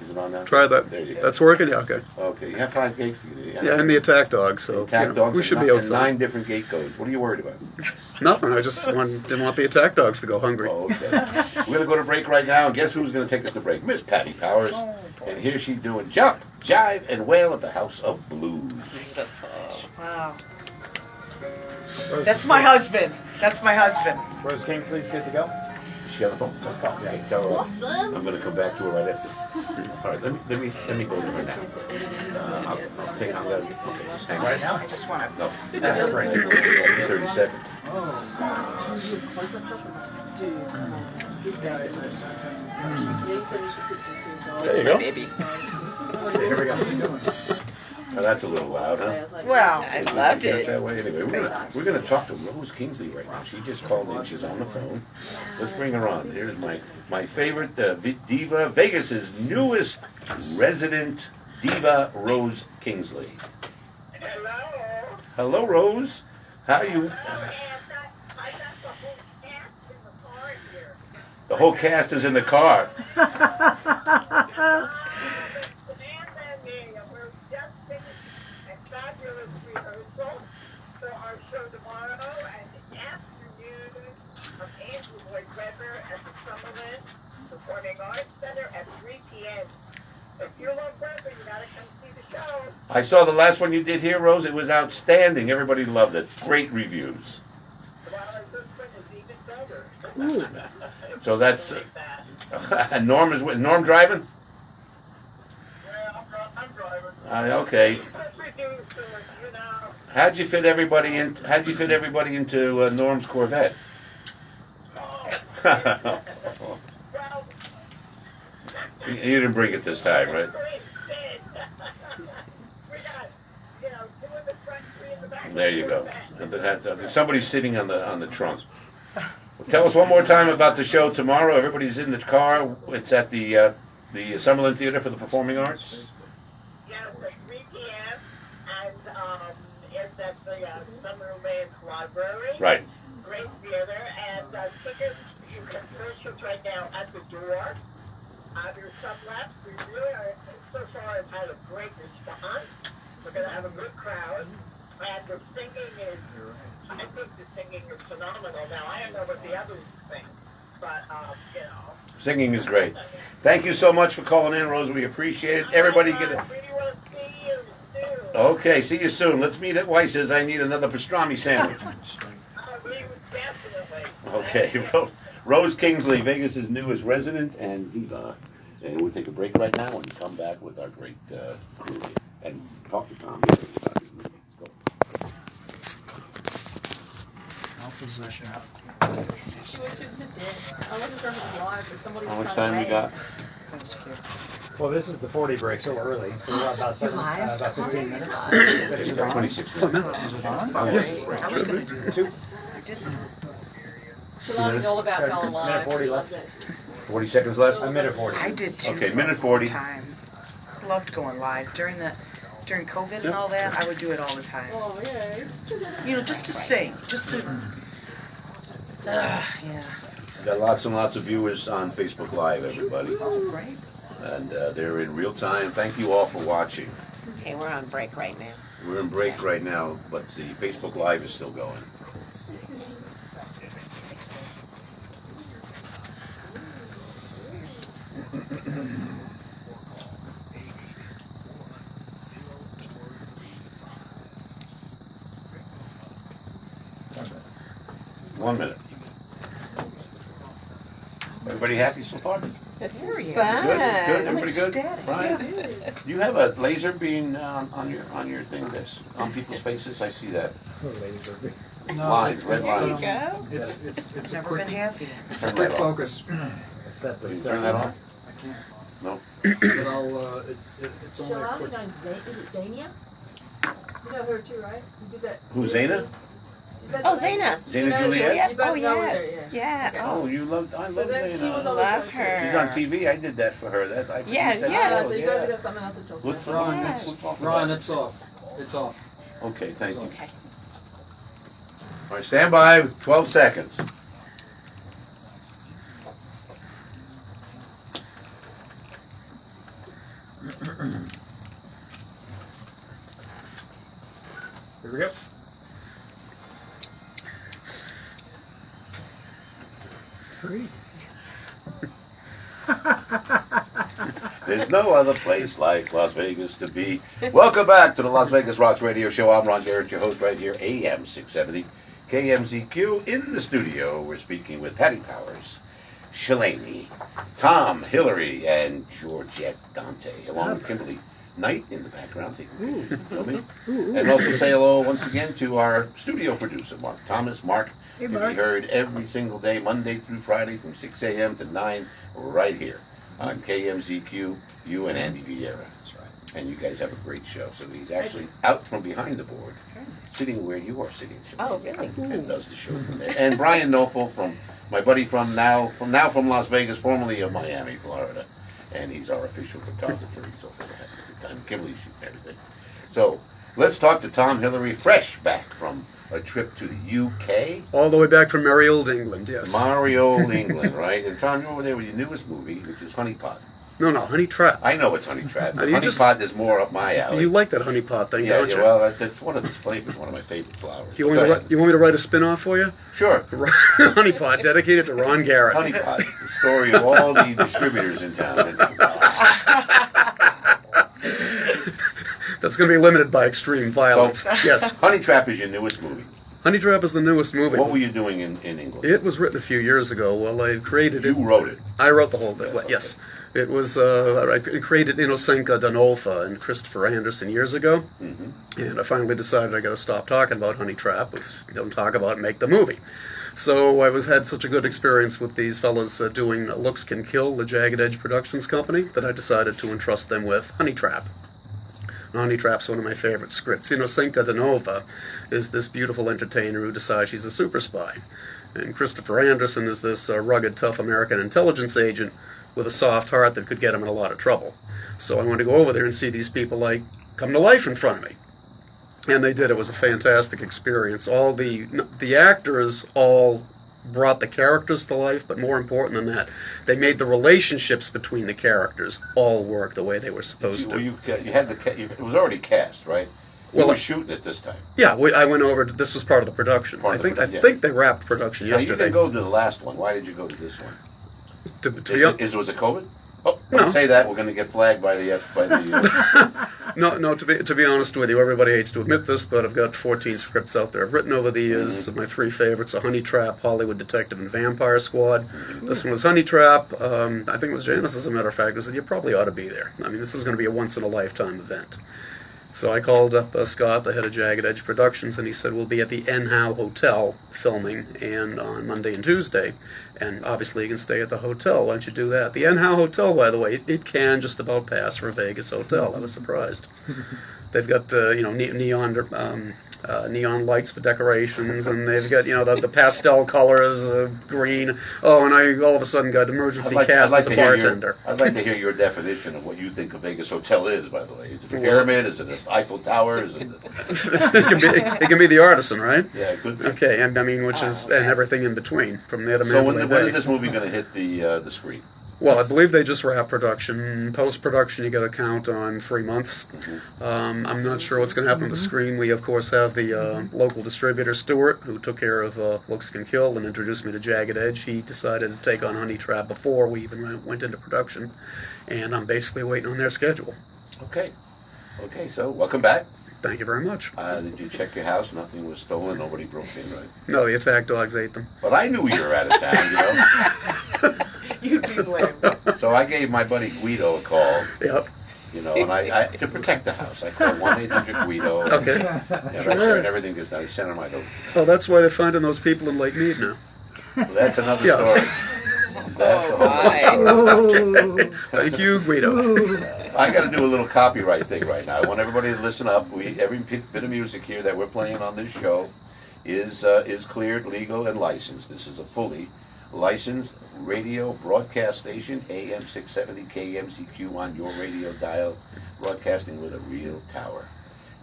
Is it on now? Try that. There you go. That's working? Yeah, okay. Okay, you have 5 gates. Yeah, and the attack dogs, so attack you know, dogs. we should and be and outside. 9 different gate codes. What are you worried about? Nothing. I just didn't want the attack dogs to go hungry. Oh, okay. We're going to go to break right now, and guess who's going to take us to break? Miss Patty Powers. And here she's doing Jump, Jive, and Wail at the House of Blues. Wow. That's my husband. That's my husband. Rose Kingsley's good to go. Is she on the phone? Let's call. Okay, tell her. Awesome. I'm going to come back to her right after. All right, let me go to her now. I'll take. I'm going to. Okay, just hang Right on. now? I just want to. No. Yeah, break. 30 seconds. There you go. Okay, here we go. Now that's a little loud, huh? Well, I loved Get it. that way. Anyway, we're gonna talk to Rose Kingsley right now. She just called in. She's on the phone. Let's bring her on. Here's my favorite diva, Vegas's newest resident diva, Rose Kingsley. Hello. Hello, Rose. How you? I got the whole cast in the car here. The whole cast is in the car. Samantha and me, we're just finished a fabulous rehearsal for our show tomorrow and the afternoon of Andrew Lloyd Webber at the Summerlin Performing Arts Center at 3 p.m. If you love Webber, you gotta come see the show. I saw the last one you did here, Rose. It was outstanding. Everybody loved it. Great reviews. Well, this one is even better. So that's Like that. and Norm is with Norm driving. Yeah, I'm driving. Okay. Let's reduce it, you know. How'd you fit everybody in? How'd you fit everybody into Norm's Corvette? Well, You didn't bring it this time, right? great fit. We got, 2 in the front, 3 in the back. There you go. Somebody's sitting on the trunk. Tell us one more time about the show tomorrow. Everybody's in the car. It's at the Summerlin Theater for the Performing Arts. Yes, at 3 p.m. And it's at the Summerlin Library. Right. Great theater. And tickets, you can purchase right now at the door. There's some left. We really are, so far, have had a great response. We're going to have a good crowd. And the singing is, I think the singing is phenomenal. Now, I don't know what the others think, but, Singing is great. Thank you so much for calling in, Rose. We appreciate it. Everybody get it. I really want to see you soon. Okay, see you soon. Let's meet at Weiss's. I need another pastrami sandwich. We would definitely. Okay, Rose Kingsley, Vegas' newest resident and diva. And we'll take a break right now and come back with our great crew and talk to Tom. Let's go. She was shooting the disc. I wasn't sure if it was live, but somebody was How much trying to time we wait. got? That's cute. Well, this is the 40 break, so early. So we're about 15 minutes. You got 26 minutes. I was gonna do Two. I didn't. Shalani's all about going Minute live. 40 She loves left. that. 40 seconds left? A minute 40. I did too. Okay, for minute a 40. long time. Loved going live during COVID and all that. I would do it all the time. Oh, yay. You know, just to sing, just to. Yeah. Got lots and lots of viewers on Facebook Live, everybody. Oh, great. And they're in real time. Thank you all for watching. Okay, we're on break right now. We're in break right now, but the Facebook Live is still going. One minute. Everybody happy so far? Good, It's Very good. fun. Everybody good? ecstatic. Brian? Do you have a laser beam on your thing that's on people's faces? I see that. No, Lines, red it's, lines. Go. it's a Never quick, been happy. it's a Turn quick that off. focus. Set Can the you turn that off? I can't. No? But I'll, it's only a Shalani quick. knows is it Zania? You know her too, right? You did that. Who's Zana? Is that Oh, the name? Zaina. Zana You know Juliet? her? You both Oh, know her, yes. Yeah. Okay. Oh, I So love then she was Zana. on the Love show, too. her. She's on TV. I did that for her. I Yeah, produced that yeah. show, So you guys got something else to talk about. What's Ron, what's- it's, what's- Ron, it's off. It's off. Okay, thank you. Okay. All right, stand by. 12 seconds. Here we go. Great. There's no other place like Las Vegas to be. Welcome back to the Las Vegas Rocks Radio Show. I'm Ron Garrett, your host right here, AM 670, KMZQ. In the studio, we're speaking with Patty Powers, Shalani, Tom, Hillary, and Georgette Dante, along with Kimberley Knight in the background, taking pictures and filming. And also say hello once again to our studio producer, Mark Thomas. Mark Hey, can be Mark. heard every single day, Monday through Friday, from 6 a.m. to 9, right here on KMZQ, you and Andy Vieira. That's right. And you guys have a great show. So he's actually out from behind the board, sitting where you are sitting, Shalani, Oh, really? and does the show from there. And Brian Knopfel, from my buddy from Las Vegas, formerly of Miami, Florida. And he's our official photographer. He's over there having a good time. Kimberly's shooting everything. So let's talk to Tom Hillary, fresh back from a trip to the UK. All the way back from merry old England, yes. Mario, England, right? And Tom, you're over there with your newest movie, which is Honey Pot. No, Honey Trap. I know it's Honey Trap. But You Honey just- Pot is more up my alley. You like that honey pot thing, yeah, don't yeah, you? well, that's one of the flavors, one of my favorite flowers. You But want, go me to, ahead. you want me to write a spin-off for you? Sure. Honey pot, dedicated to Ron Garrett. Honey Pot, the story of all the distributors in town. That's going to be limited by extreme violence. So, Yes. Honey Trap is your newest movie. Honey Trap is the newest movie. What were you doing in England? It was written a few years ago. Well, I created You it. wrote it. I wrote the whole thing. Yes, Yes. It was, I created Inocenka Danolfa and Christopher Anderson years ago. hmm And I finally decided I got to stop talking about Honey Trap. If you don't talk about it, make the movie. So I had such a good experience with these fellas doing Looks Can Kill, the Jagged Edge Productions company, that I decided to entrust them with Honey Trap. And Honey Trap's one of my favorite scripts. Inocenka Danova is this beautiful entertainer who decides she's a super spy. And Christopher Anderson is this rugged, tough American intelligence agent with a soft heart that could get him in a lot of trouble. So I wanted to go over there and see these people like come to life in front of me. And they did. It was a fantastic experience. All the actors all brought the characters to life, but more important than that, they made the relationships between the characters all work the way they were supposed to. You had it was already cast, right? You Well, were shooting it this time. Yeah, I went over. This was part of the production. Part of the production, I think they wrapped production Now, you yesterday. didn't go to the last one. Why did you go to this one? Was it COVID? Oh, No. don't say that. We're going to get flagged by the. No. To be honest with you, everybody hates to admit this, but I've got 14 scripts out there I've written over the years. My three favorites are Honey Trap, Hollywood Detective, and Vampire Squad. This one was Honey Trap. I think it was Janice, as a matter of fact, who said you probably ought to be there. I mean, this is going to be a once in a lifetime event. So I called up Scott, the head of Jagged Edge Productions, and he said we'll be at the Enhow Hotel filming, and on Monday and Tuesday. And obviously you can stay at the hotel. Why don't you do that? The Enhow Hotel, by the way, it can just about pass for a Vegas hotel. I was surprised. They've got neon lights for decorations, and they've got the pastel colors, green. Oh, and I all of a sudden got emergency cast as a bartender. I'd like to hear your definition of what you think a Vegas hotel is. By the way, is it a pyramid? Is it an Eiffel Tower? Is it? it can be the Artisan, right? Yeah, it could be. Okay, and I mean, which is and everything in between from there to So Mandalay when is Bay. this movie going to hit the screen? Well, I believe they just wrapped production. Post-production, you got to count on 3 months. I'm not sure what's going to happen with the screen. We, of course, have the local distributor, Stuart, who took care of Looks Can Kill and introduced me to Jagged Edge. He decided to take on Honey Trap before we even went into production, and I'm basically waiting on their schedule. Okay. So welcome back. Thank you very much. Did you check your house? Nothing was stolen. Nobody broke in, right? No, the attack dogs ate them. But I knew you were out of town, You'd be blamed. So I gave my buddy Guido a call. Yep. And I to protect the house, I called 1-800-GUIDO. Okay. And everything is done. He sent him my note. Oh, that's why they're finding those people in Lake Mead now. Well, that's another story. Okay. Thank you, Guido. I got to do a little copyright thing right now. I want everybody to listen up. Every bit of music here that we're playing on this show is cleared, legal, and licensed. This is a fully licensed radio broadcast station, AM 670 KMCQ on your radio dial, broadcasting with a real tower.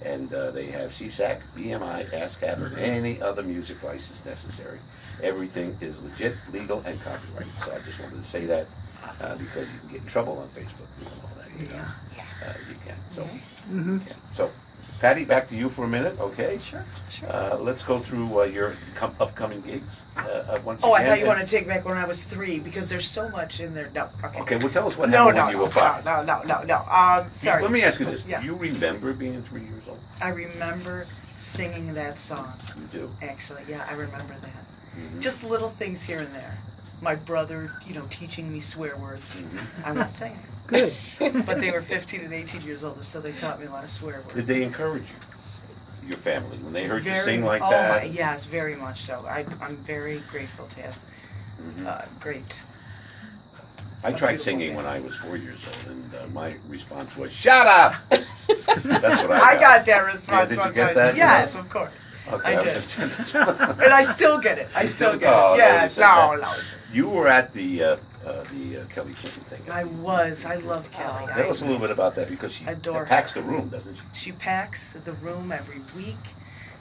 And they have CSAC, BMI, ASCAP, and any other music license necessary. Everything is legit, legal, and copyrighted. So I just wanted to say that because you can get in trouble on Facebook and all that. You can. So, so, Patty, back to you for a minute, okay? Sure. Let's go through your upcoming gigs once Oh, again. I thought you wanted to take back when I was 3 because there's so much in there. No, okay. Okay, well, tell us what happened when you were 5. No. Sorry. Let me ask you this. Yeah. Do you remember being 3 years old? I remember singing that song. You do? Actually, yeah, I remember that. Mm-hmm. Just little things here and there. My brother, teaching me swear words. Mm-hmm. I won't say it. Good. But they were 15 and 18 years older, so they taught me a lot of swear words. Did they encourage you, your family, when they heard you Very- sing like oh that? Yes, very much so. I'm very grateful to have great. I tried singing when I was 4 years old, and my response was, "Shut up!" That's what I got. That response Did you sometimes. get that? Yes, of course. Okay, I did. just- And I still get it. I still get Oh, it. no, you Yes, said no. You were at the Kelly Clinton thing. I was. I love Kelly. Tell us a little bit about that, because she adore packs her. the room, doesn't she? She packs the room every week.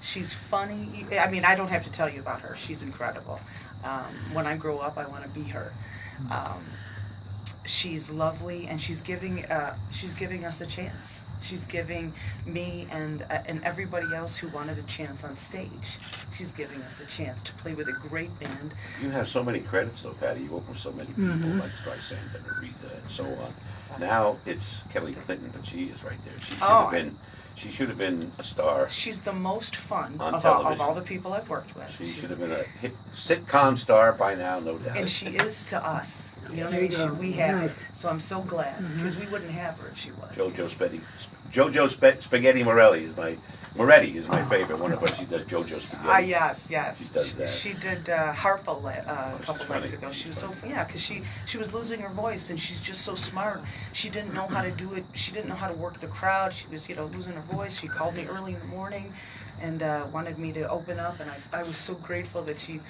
She's funny. I mean, I don't have to tell you about her. She's incredible. When I grow up, I want to be her. She's lovely, and she's giving us a chance. She's giving me and everybody else who wanted a chance on stage. She's giving us a chance to play with a great band. You have so many credits, though, Patty. You work with so many people like Streisand and Aretha and so on. Now it's Kelly Clinton, but she is right there. She should have been a star. She's the most fun On of television. all the people I've worked with. She should have been a hit sitcom star by now, no doubt. And she is to us. You know what I There you mean? go. We have Nice. her. So I'm so glad, because we wouldn't have her if she was. JoJo Spaghetti Moretti is my favorite one of her. She does JoJo Spaghetti. Yes. She does that. She did Harpo a couple funny. nights ago. She was so because she was losing her voice, and she's just so smart. She didn't know how to do it. She didn't know how to work the crowd. She was losing her voice. She called me early in the morning, and wanted me to open up, and I was so grateful that she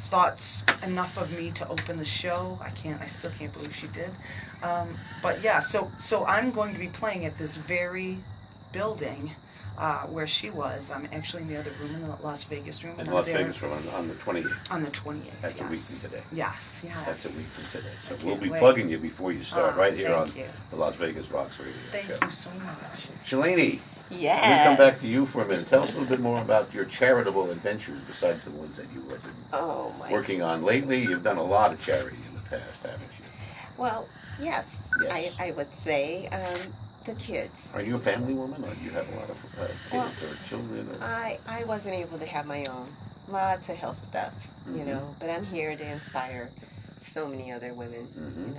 thought enough of me to open the show. I still can't believe she did. But yeah, so I'm going to be playing at this very building where she was. I'm actually in the other room, in the Las Vegas room. In and Las I'm there Vegas room on the 28th. on the 28th. That's a yes. week from today. Yes. That's a week from today. So I we'll can't be wait. plugging you before you start, right here on thank you. the Las Vegas Rocks Radio Thank Show. you so much. Shalani, Yes. we come back to you for a minute. Tell us a little bit more about your charitable adventures besides the ones that you have been Oh my. working on lately. You've done a lot of charity in the past, haven't you? Well, yes. Yes. I would say the kids. Are you a family woman, or do you have a lot of Well, kids or children? Or? I wasn't able to have my own. Lots of health stuff, Mhm. but I'm here to inspire so many other women, Mhm.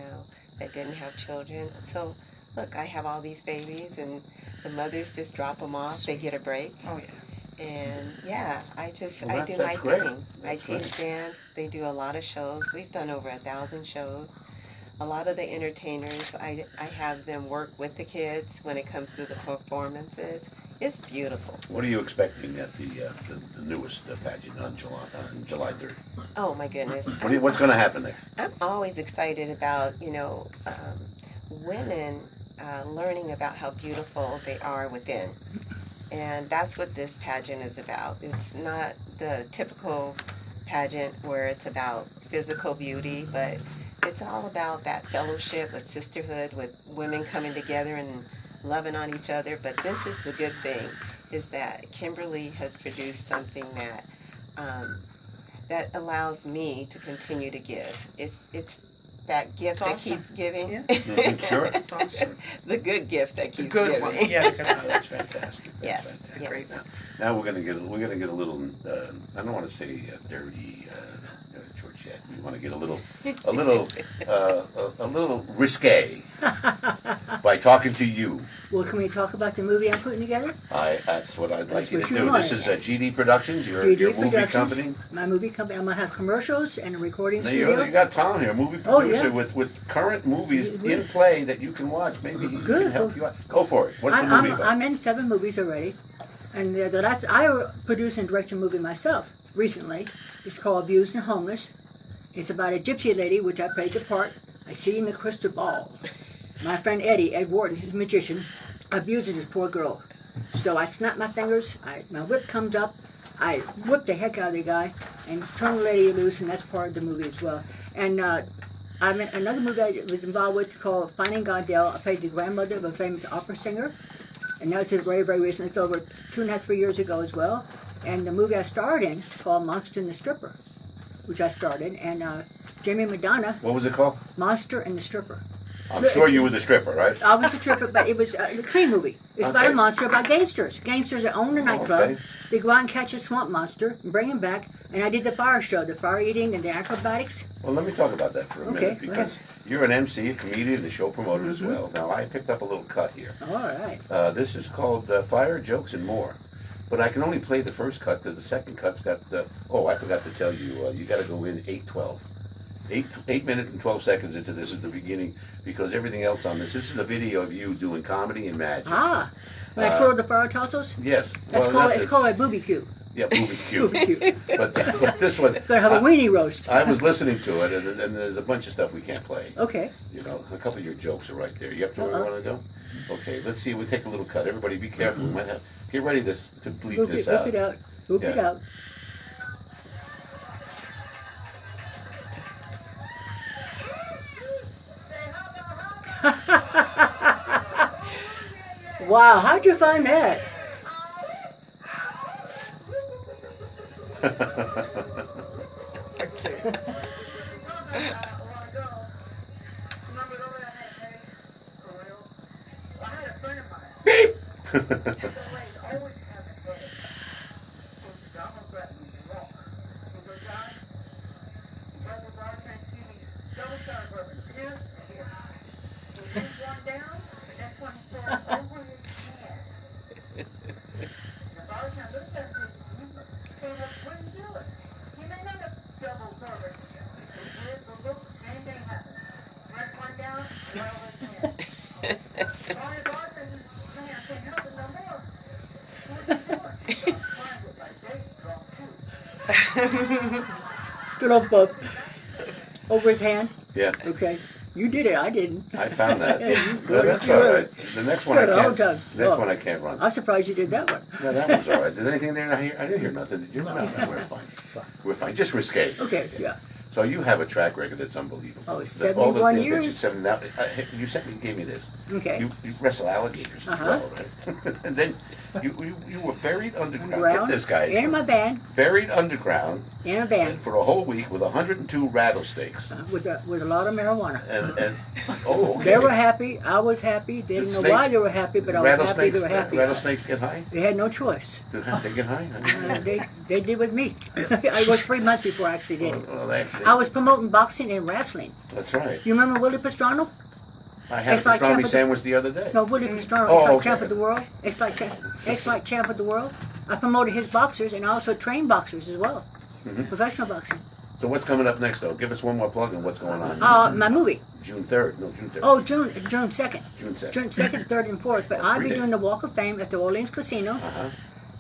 that didn't have children. So look, I have all these babies, and the mothers just drop them off. They get a break. Oh yeah. And yeah, I do that's my great. thing. I That's teach great. dance. They do a lot of shows. We've done over 1,000 shows. A lot of the entertainers, I have them work with the kids when it comes to the performances. It's beautiful. What are you expecting at the newest pageant on July 3rd? Oh my goodness. What's going to happen there? I'm always excited about, women learning about how beautiful they are within. And that's what this pageant is about. It's not the typical pageant where it's about physical beauty, but it's all about that fellowship, a sisterhood with women coming together and loving on each other. But this is the good thing, is that Kimberly has produced something that that allows me to continue to give. It's that gift that keeps giving. Yeah. Sure. The good gift that keeps good giving. one. Yeah, the good one. That's fantastic. That's Yes. fantastic. Yes. Great. Now we're gonna get a little. I don't want to say dirty, Georgette. We want to get a little risque by talking to you. Well, can we talk about the movie I'm putting together? That's what I'd That's like you what to you do. wanted. This is GD Productions, your GD movie Productions, company. My movie company. I'm gonna have commercials and a recording Now studio. you got Tom here, movie Oh, producer yeah. with current movies Good. in play that you can watch. Maybe he Good. can help you out. Go for it. What's the movie about? I'm in 7 movies already, and the last I produced and directed a movie myself recently. It's called Abused and Homeless. It's about a gypsy lady, which I played the part. I see in the crystal ball. My friend Ed Wharton, he's a magician, abuses this poor girl. So I snap my fingers, my whip comes up, I whip the heck out of the guy, and turn the lady loose, and that's part of the movie as well. And I'm in another movie I was involved with called Finding Godell. I played the grandmother of a famous opera singer, and that was very, very recent. It's over 2.5, 3 years ago as well. And the movie I starred in called Monster and the Stripper, which I started, and Jimmy Madonna, What was it called? Monster and the Stripper. I'm sure you were the stripper, right? I was a stripper, but it was a clean movie. It's about Okay. a monster, about gangsters. Gangsters that own a nightclub. Okay. They go out and catch a swamp monster and bring him back. And I did the fire show, the fire eating and the acrobatics. Well, let me talk about that for a Okay, minute go because you're an MC, a comedian, a show promoter as well. Now, I picked up a little cut here. All right. This is called Fire, Jokes, and More. But I can only play the first cut because the second cut's got I forgot to tell you, you got to go in 8:12. 8 minutes and 12 seconds into this is the beginning because everything else on this is a video of you doing comedy and magic. Ah. When I twirled the fire tassels? Yes. It's called a booby cue. Yeah, movie cue. Booby cue. But this one, Gonna have a weenie roast. I was listening to it, and there's a bunch of stuff we can't play. Okay. You know, a couple of your jokes are right there. You up to where you Uh-uh. want to go? Okay, let's see. We'll take a little cut. Everybody be careful. We might have, get ready to bleep Boop this it, boop out. it out. Boop it Yeah. out. Wow, how'd you find that? Beep! Little bump over his hand. Yeah, Okay. You did it. I didn't. I found that. Yeah, you No, good. that's You all good. right. The next one I Good, all can't. done. Next Oh. one I can't run. I'm surprised you did that one. No, that one's all right. Is anything there? I didn't hear nothing. Did you? No, we're fine. We're fine. Just risque. Okay, yeah. So you have a track record that's unbelievable. Oh, All the 71 things that you years. said, now, you sent me, gave me this. Okay. You wrestle alligators as Uh-huh. well, right? And then you were buried underground. Get Ground. this, guys. In my band. Buried underground In a band. for a whole week with 102 rattlesnakes. With a lot of marijuana. And oh, okay. They were happy. I was happy. They didn't know why they were happy, but I was happy they were happy. Rattlesnakes get high? They had no choice. Do they get high? They did with me. I worked 3 months before I actually did it. Well, actually, I was promoting boxing and wrestling. that's right. You remember Willie Pastrano? I had It's a like pastrami Champ of the- sandwich the other day. No, Willie Pastrana. Oh, It's like okay. Champ of the World. It's like Champ of the World. I promoted his boxers and I also train boxers as well. Mhm. Professional boxing. So what's coming up next, though? Give us one more plug on what's going on. My movie. June 3rd. No, June 3rd. Oh, June 2nd. June 2nd. June 2nd, 3rd, and 4th. But I'll be 3 doing days. the Walk of Fame at the Orleans Casino. Uh-huh.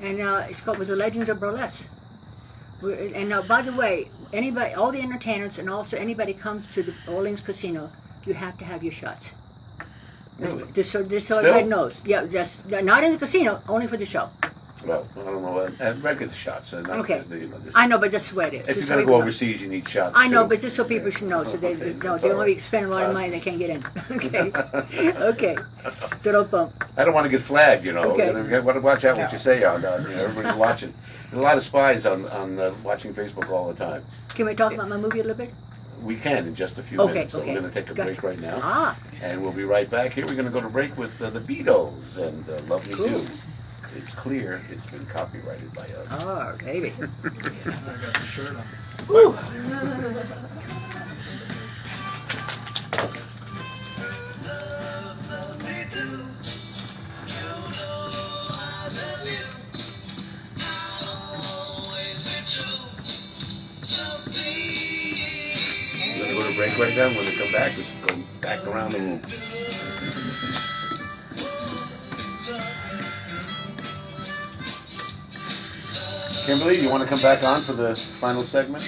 And it's called with the Legends of Burlesque. And by the way, anybody, all the entertainers, and also anybody comes to the Orleans Casino, you have to have your shots. Really? Just so Still? everybody knows. Yeah, just not in the casino, only for the show. Well, I don't know. Regular shots. Not, Okay. Just, I know, but that's the way it is. if Just you're so going to we go know. overseas, you need shots. I know, too. but just so people should know, so they Okay, know. that's They all don't right. spend a lot of money, they can't get in. Okay. Okay. Little bump. I don't want to get flagged, you know. Okay. You want to watch out what you say on. Everybody's watching. There's a lot of spies on watching Facebook all the time. Can we talk about my movie a little bit? We can in just a few Okay, minutes. So okay. we're going to take a Gotcha. break right now. Ah. And we'll be right back here. We're going to go to break with the Beatles and Love Me Cool. Do. It's clear it's been copyrighted by us. Oh, baby. I got the shirt on. Woo. We're going to go to break right now. When we come back, let's go back around the room. Kimberly, you want to come back on for the final segment?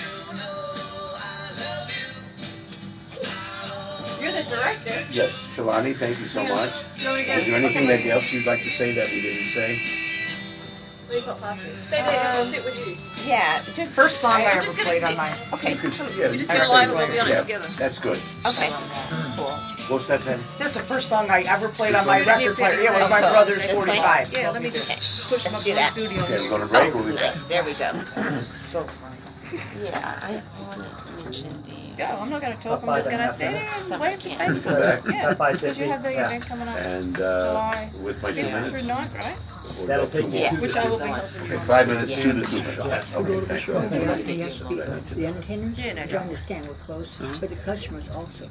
You're the director. Yes, Shalani, thank you so Yeah. much. No, we got- Is there anything that else you'd like to say that we didn't say? Leave it plastic. Stay there and I'll sit with you. Yeah, just First song I We're ever just gonna played on sit. my. okay. You could- We just I go said live and it. we'll be on it Yeah, together. That's good. Okay. Cool. What's that then? That's the first song I ever played on my Just need record player. to It was my so brother's this way? 45. Yeah, let me just push my Let's do that. studio. Okay, we're going to break. We'll be back. There we go. So funny. Yeah, I want to mention Go. I'm not going to talk. I'm Five just and going a to half sit minutes. here and wave to Yeah. Facebook. Yeah, About because you have the 5:50, yeah. event coming up. And July with my 2 5th minutes, through 9th, right? we'll That'll go take through you more. to Which I will be hosting. Okay, 5 minutes Yeah. to the 2 minutes. We go to Okay, the thank show. you. The entertainers, Yeah, no you trouble. understand, we're close. But the customers also.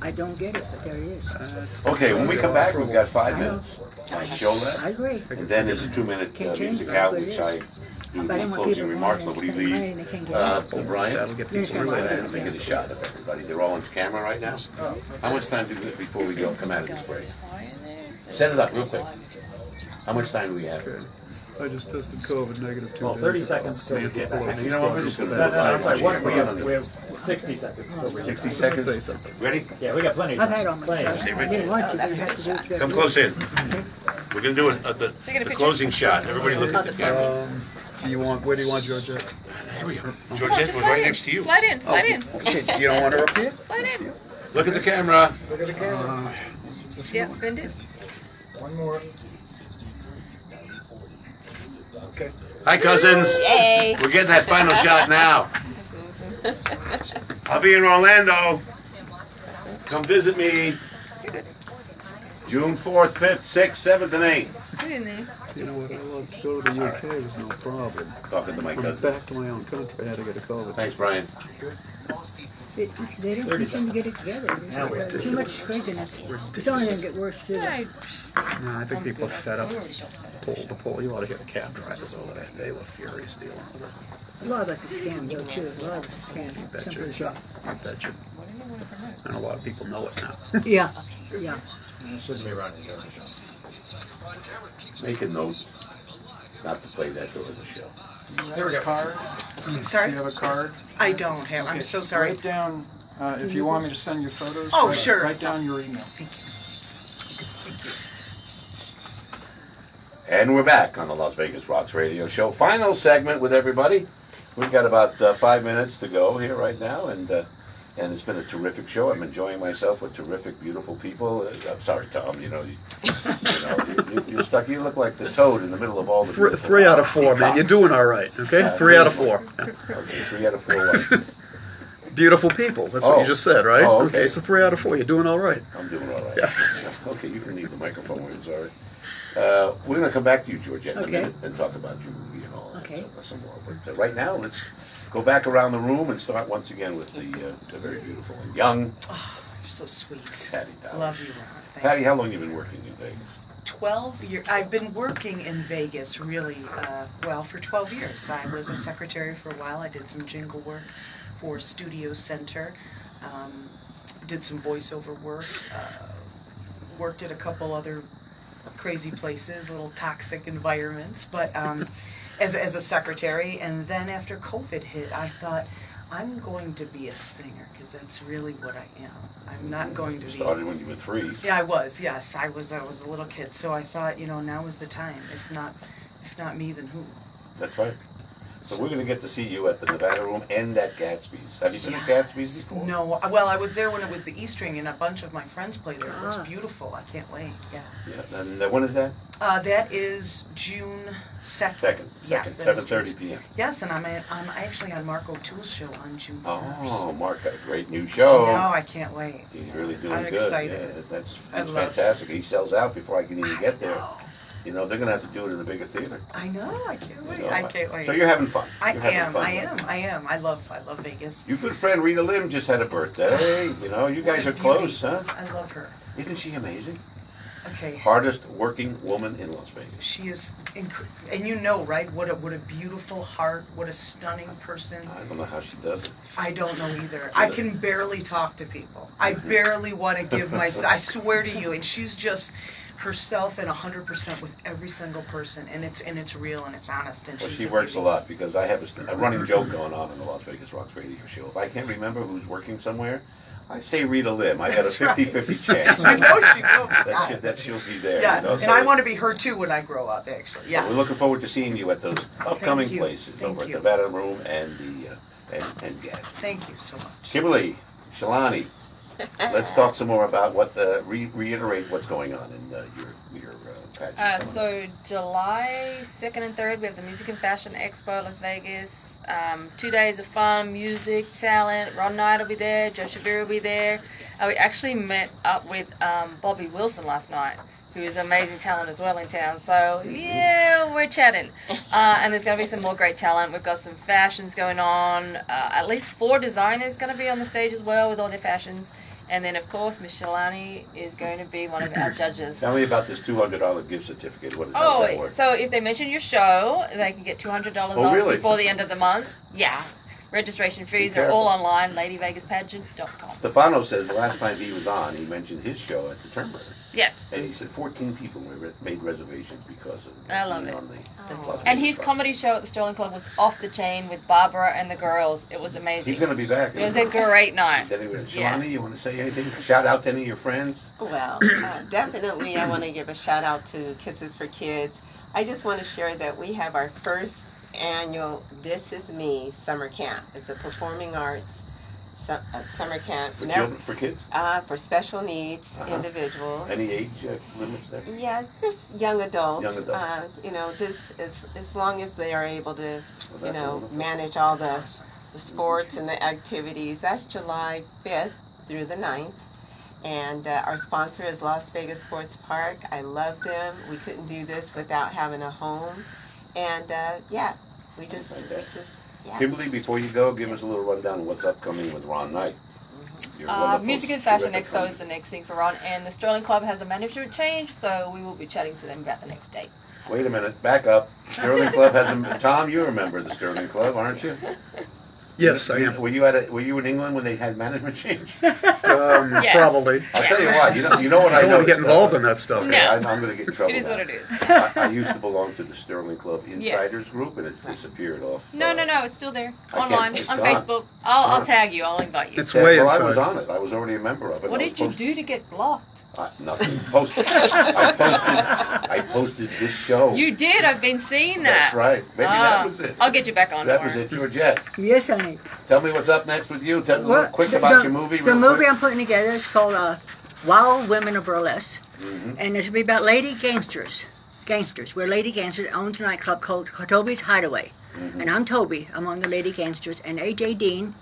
I don't get it, but there it is. Okay, when we come back, we've got 5 minutes. I show that. I agree. And then there's a 2-minute Can't change music it, out, but it which is. I do But I the want closing people remarks, to nobody spend money leaves. and they can't get out. Brian, That'll get There's people my and wife. then they get a shot of everybody. They're all on camera right now. How much time do we have before we go come out of this break? Set it up real quick. How much time do we have? I just tested COVID negative 2 Well, days 30 ago. seconds till we Nancy get back. Pelosi You know what, we're just gonna- No, I'm sorry. She's We putting have 60 seconds. till we- 60 Say seconds? something. Ready? Yeah, we got plenty of I've time. had all my Plenty of shots. time. I didn't want you to have to do it. You Come have to close in. Okay. We're gonna do the closing shot. Everybody look at the camera. Where do you want Georgette? There we go. Oh, Georgette just was slide right in. next to you. Slide in, slide in. Okay, you don't want her up here? Slide in. Look at the camera. Look at the camera. Yeah, bend it. One more. Okay. Hi, cousins. Yay. We're getting that final shot now. I'll be in Orlando. Come visit me. June 4th, 5th, 6th, 7th, and 8th. Get in there. You know what? I love to go to the UK. Was no problem. Talking to my I'm cousins. back to my own country. I had to get a COVID. Thanks, Brian. They don't seem to get it together. Now we have There's too much craziness. It's only going to get worse, too. Right. No, I think people are fed up. The poll. You ought to hear the cab drivers over there. They were furious dealing with it. A lot of us is scam, though, too. A lot of us is scam. Bet Simple you. as that. I bet you. And a lot of people know it now. Yeah, yeah. Shouldn't be running here. Make a note not to play that during the show. Here we go. Card. I'm sorry? Do you have a card? I don't have. I'm Okay, so sorry. Write down, if you want me to send you photos. Oh, write- sure. Write down your email. And we're back on the Las Vegas Rocks radio show. Final segment with everybody. We've got about 5 minutes to go here right now, and it's been a terrific show. I'm enjoying myself with terrific, beautiful people. I'm sorry, Tom. You're stuck. You look like the toad in the middle of all the. beautiful Three out of 4, man. You're doing all right. Okay, 3 out of 4. Okay, 3 out of 4. What? Beautiful people. That's what Oh. you just said, right? Oh, okay. So 3 out of 4. You're doing all right. I'm doing all right. Yeah. Okay, you can leave the microphone when it's all right. We're going to come back to you, Georgette, in a Okay. minute and talk about your movie and all that Okay. some more. But right now, let's go back around the room and start once again with the very beautiful and young so sweet. Patty Dowd. Love you, Ron. Thank Patty, you. how long you been working in Vegas? 12 years. I've been working in Vegas really, for 12 years. I was a secretary for a while. I did some jingle work for Studio Center. Did some voiceover work. Worked at a couple other crazy places, little toxic environments, but as a secretary. And then after COVID hit, I thought, I'm going to be a singer because that's really what I am. I'm not going to be. Started when you were 3. Yeah, I was. Yes, I was a little kid. So I thought, now is the time. If not me, then who? That's right. So we're going to get to see you at the Nevada Room and at Gatsby's. Have you been at Gatsby's before? No. Well, I was there when it was the East Ring, and a bunch of my friends play there. It looks beautiful. I can't wait. Yeah. Yeah. And when is that? That is June 2nd. Yes, that is 7:30 June. p.m. Yes, and I'm actually on Mark O'Toole's show on June 1st. Oh, Mark got a great new show. No, I can't wait. He's really doing I'm good. excited. Yeah, that's I love fantastic. He sells out before I can even get there. They're going to have to do it in a bigger theater. I know. I can't wait. You know, I can't wait. So you're having fun. I You're having am. fun, I right? am. I love Vegas. Your good friend Rita Lim just had a birthday. You guys are close, huh? I love her. Isn't she amazing? Okay. Hardest working woman in Las Vegas. She is, and right? What a beautiful heart. What a stunning person. I don't know how she does it. I don't know either. I can barely talk to people. I barely want to give I swear to you, and she's just herself and 100% with every single person, and it's real and it's honest. And Well, she's she works a lot because I have a running joke going on in the Las Vegas Rocks radio show. If I can't remember who's working somewhere, I say Rita Lim. I got a 50-50 chance. I know she will. that she'll be there. Yes, So and I want to be her too when I grow up. Actually, yeah. We're looking forward to seeing you at those upcoming you. places Thank over at you. the Nevada Room and and Gatsby. Thank you so much. Kimberly, Shalani, let's talk some more about reiterate what's going on in your pageant. So July 2nd and 3rd, we have the Music and Fashion Expo, Las Vegas. 2 days of fun, music, talent. Ron Knight will be there. Joe Shabir will be there. We actually met up with Bobby Wilson last night, who is amazing talent as well in town. So yeah, we're chatting. And there's going to be some more great talent. We've got some fashions going on. At least 4 designers going to be on the stage as well with all their fashions. And then, of course, Miss Shalani is going to be one of our judges. Tell me about this $200 gift certificate. How does that work? So if they mention your show, they can get $200 off really? before the end of the month. Yes. Registration fees are all online, ladyvegaspageant.com. Stefano says the last time he was on, he mentioned his show at the Turnberry. Yes. And he said 14 people made reservations because of I love being it. on the Las And Vegas his comedy show at the Sterling Club was off the chain with Barbara and the girls. It was amazing. He's going to be back. It was a great night. Anyway, Yeah. Shalani, you want to say anything? Shout out to any of your friends? Well, definitely I want to give a shout out to Kisses for Kids. I just want to share that we have our first annual This Is Me summer camp. It's a performing arts summer camp. For children, for kids? For special needs individuals. Any age limits there? Yeah, just young adults. Young adults. Just as long as they are able to, manage all the sports and the activities. That's July 5th through the 9th. And our sponsor is Las Vegas Sports Park. I love them. We couldn't do this without having a home. And we just yes. Kimberly, before you go, give us a little rundown of what's upcoming with Ron Knight. Your wonderful, Music and Fashion terrific Expo is the next thing for Ron, and the Sterling Club has a management change, so we will be chatting to them about the next date. Wait a minute, back up. Sterling Club has a... Tom, you remember the Sterling Club, aren't you? Yes, I am. Were you in England when they had management change? Yes. Probably. I'll tell you what, you know what I I don't want to get noticed, involved in that stuff. No. I'm going to get in trouble. It is now. what it is. I used to belong to the Sterling Club Insiders group, and it's disappeared off. No, it's still there. I can't- Online, it's on gone. Facebook. I'll tag you. I'll invite you. It's way well, inside. I was on it. I was already a member of it. What I was did you do to get blocked? Nothing. I posted this show. You did. I've been seeing that. That's right. Maybe that was it. I'll get you back on. That don't was worry. it, Georgette. Yes, honey. Tell me what's up next with you. Tell me a little quick about your movie. The real movie quick. I'm putting together is called Wild Women of Burlesque. Mm-hmm. And it's be about lady gangsters. We're lady gangsters owns a nightclub called Toby's Hideaway. Mm-hmm. And I'm Toby. I'm one of the lady gangsters. And AJ Dean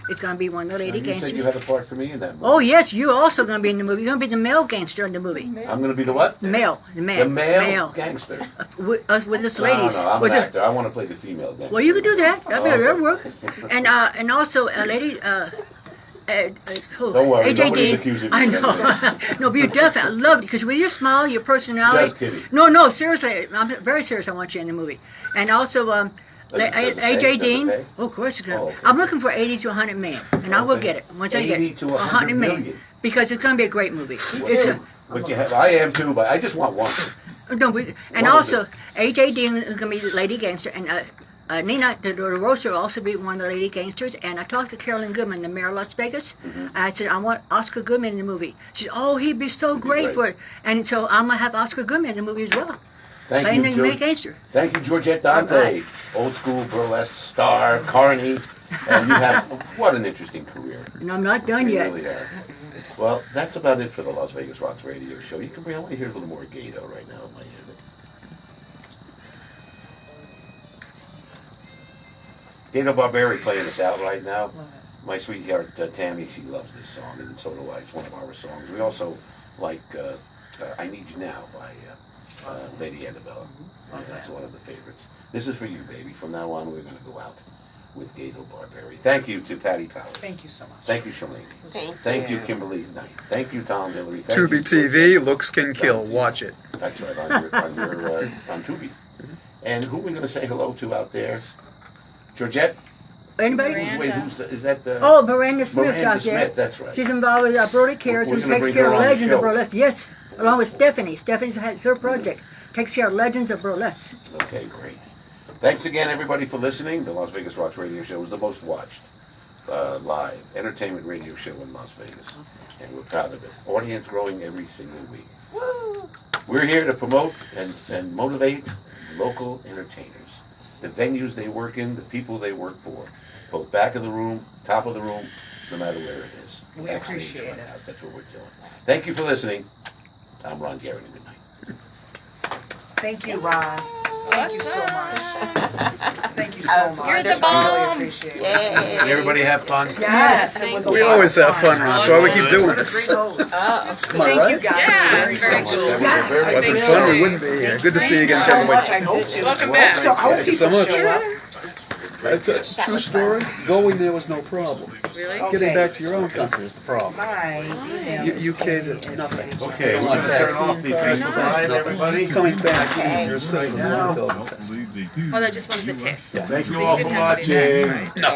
is going to be one of the lady You gangsters. said you had a part for me in that movie. Oh, yes, you're also going to be in the movie. You're going to be the male gangster in the movie. I'm going to be the what? The male. The male gangster. With this ladies. No, I'm with an the- actor. I want to play the female gangster. Well, you can do that. That'll Okay. work. And also a lady, Don't worry, AJ nobody's Dean. accusing me I of know. anything. No, but you definitely loved it because with your smile, your personality. Just kidding. No, seriously, I'm very serious. I want you in the movie, and also Does it pay? AJ Does it Dean. pay? Oh, of course, it's gonna. Oh, okay. I'm looking for 80 to 100 million, and I will Okay. get it once I get 80 to 100 million million. because it's going to be a great movie. It's a, But you have, I am too, but I just want one. no, and What also AJ Dean is going to be the lady gangster, and Nina the Rosa will also be one of the lady gangsters. And I talked to Carolyn Goodman, the mayor of Las Vegas. I said I want Oscar Goodman in the movie. She said, "Oh, he'd be so great for it." And so I'm gonna have Oscar Goodman in the movie as well. Thank Playing you, the main gangster. Thank you, Georgette Dante, Alright. old school burlesque star, Carney, and you have what an interesting career. No, I'm not done You yet. really are. Well, that's about it for the Las Vegas Rocks radio show. You can bring. I want to hear a little more Gato right now in my ear. Gato Barberi playing us out right now. My sweetheart Tammy, she loves this song, and so do I. It's one of our songs. We also like "I Need You Now" by Lady Annabella. And that's one of the favorites. This is for you, baby. From now on, we're going to go out with Gato Barberi. Thank you to Patty Powers. Thank you so much. Thank you, Shalani. Thank you, Kimberley Knight. Thank you, Tom Hillary. Thank Tubi you, TV, looks can kill. Watch it. That's right, on Tubi. And who are we going to say hello to out there? Georgette? Anybody? Is that the... Oh, Miranda Smith's Miranda out there. Smith, that's right. She's involved with Brody Cares We're and gonna takes bring care her of on the Legends of show. Burlesque. Yes, along with Stephanie. Stephanie's it's her project. Takes care of Legends of Burlesque. Okay, great. Thanks again, everybody, for listening. The Las Vegas Rocks radio show is the most watched live entertainment radio show in Las Vegas. And we're proud of it. Audience growing every single week. We're here to promote and motivate local entertainers. The venues they work in, the people they work for. Both back of the room, top of the room, no matter where it is. We Backstage, appreciate front it. house, that's what we're doing. Thank you for listening. I'm Ron Garrett. Good night. Thank you, Ron. Thank you so much. Thank you so much. You're the I really bomb. appreciate it. Did everybody have fun? Yes, it was a We lot always of have fun, Ron. That's why we keep doing What a this. great host. Am I Thank right? you guys. Yeah, it's very cool. Yes, I Wasn't think fun, so. we wouldn't be here. Good to see you again, so Kimberly. much. I hope you. Welcome back. So I hope Thank you so people much. show up. That's a true story. Going there was no problem. Really? Getting back to your own country is the problem. Bye. UK's at nothing. Okay, we're going to turn off the Facebook Live, everybody. Coming back, you're saying Oh, they just wanted the test. Thank you But all you for didn't have to be watching. right? No.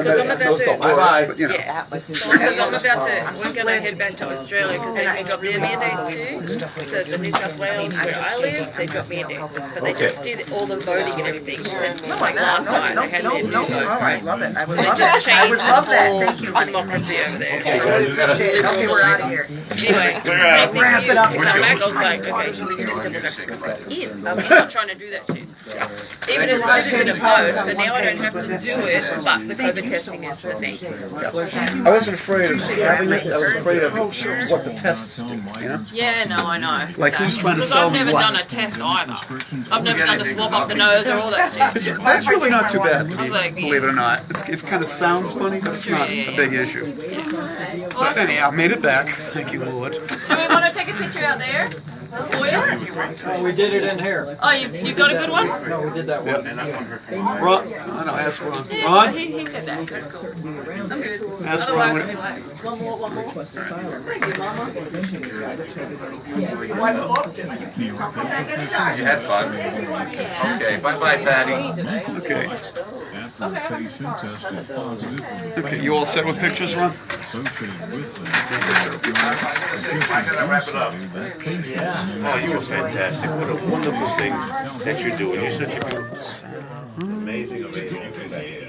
Because I'm about to. Bye-bye. But, you know. Yeah. Because I'm about to. We're going to head back to Australia because they just got their mandates too. So the New South Wales where I live, they got mandates, but they just did all the voting and everything. So like last night, they had their new vote, right? Love it. I would So they love just it. I would changed love the that. whole Thank you. democracy over there. Okay, guys, we got to... Okay, we're out of here. Anyway, same thing Wrap with you. it up. To come back, I was like, okay, so we can get people back to come back in. I'm not trying to do that shit. Even as a citizen of vote, so now I don't have to do it, but the COVID testing is the thing. I wasn't afraid of having it. I was afraid of what the tests do. You know? Yeah, no, I know. Like, who's trying to Because sell I've me never what? done a test either. I've never done a swab up the nose or all that shit. That's really not too bad, I was like, believe it or not. It kind of sounds funny, but it's not a big issue. Well, But anyhow, made it back. Thank you, Lord. do we want to take a picture out there? For you? Oh, we did it in here. Oh, you got a good one? No, we did that one. Ron, I know, ask Ron. Yeah, Ron? he said that. That's cool. I'm good. Ask Otherwise, Ron. I'd be like, one more. Thank you, Mama. You had fun. Okay, bye-bye, Patty. Okay. Okay, you all set with pictures, Ron? I gotta wrap it up. Oh, you were fantastic. What a wonderful thing that you're doing. You're such a amazing thing.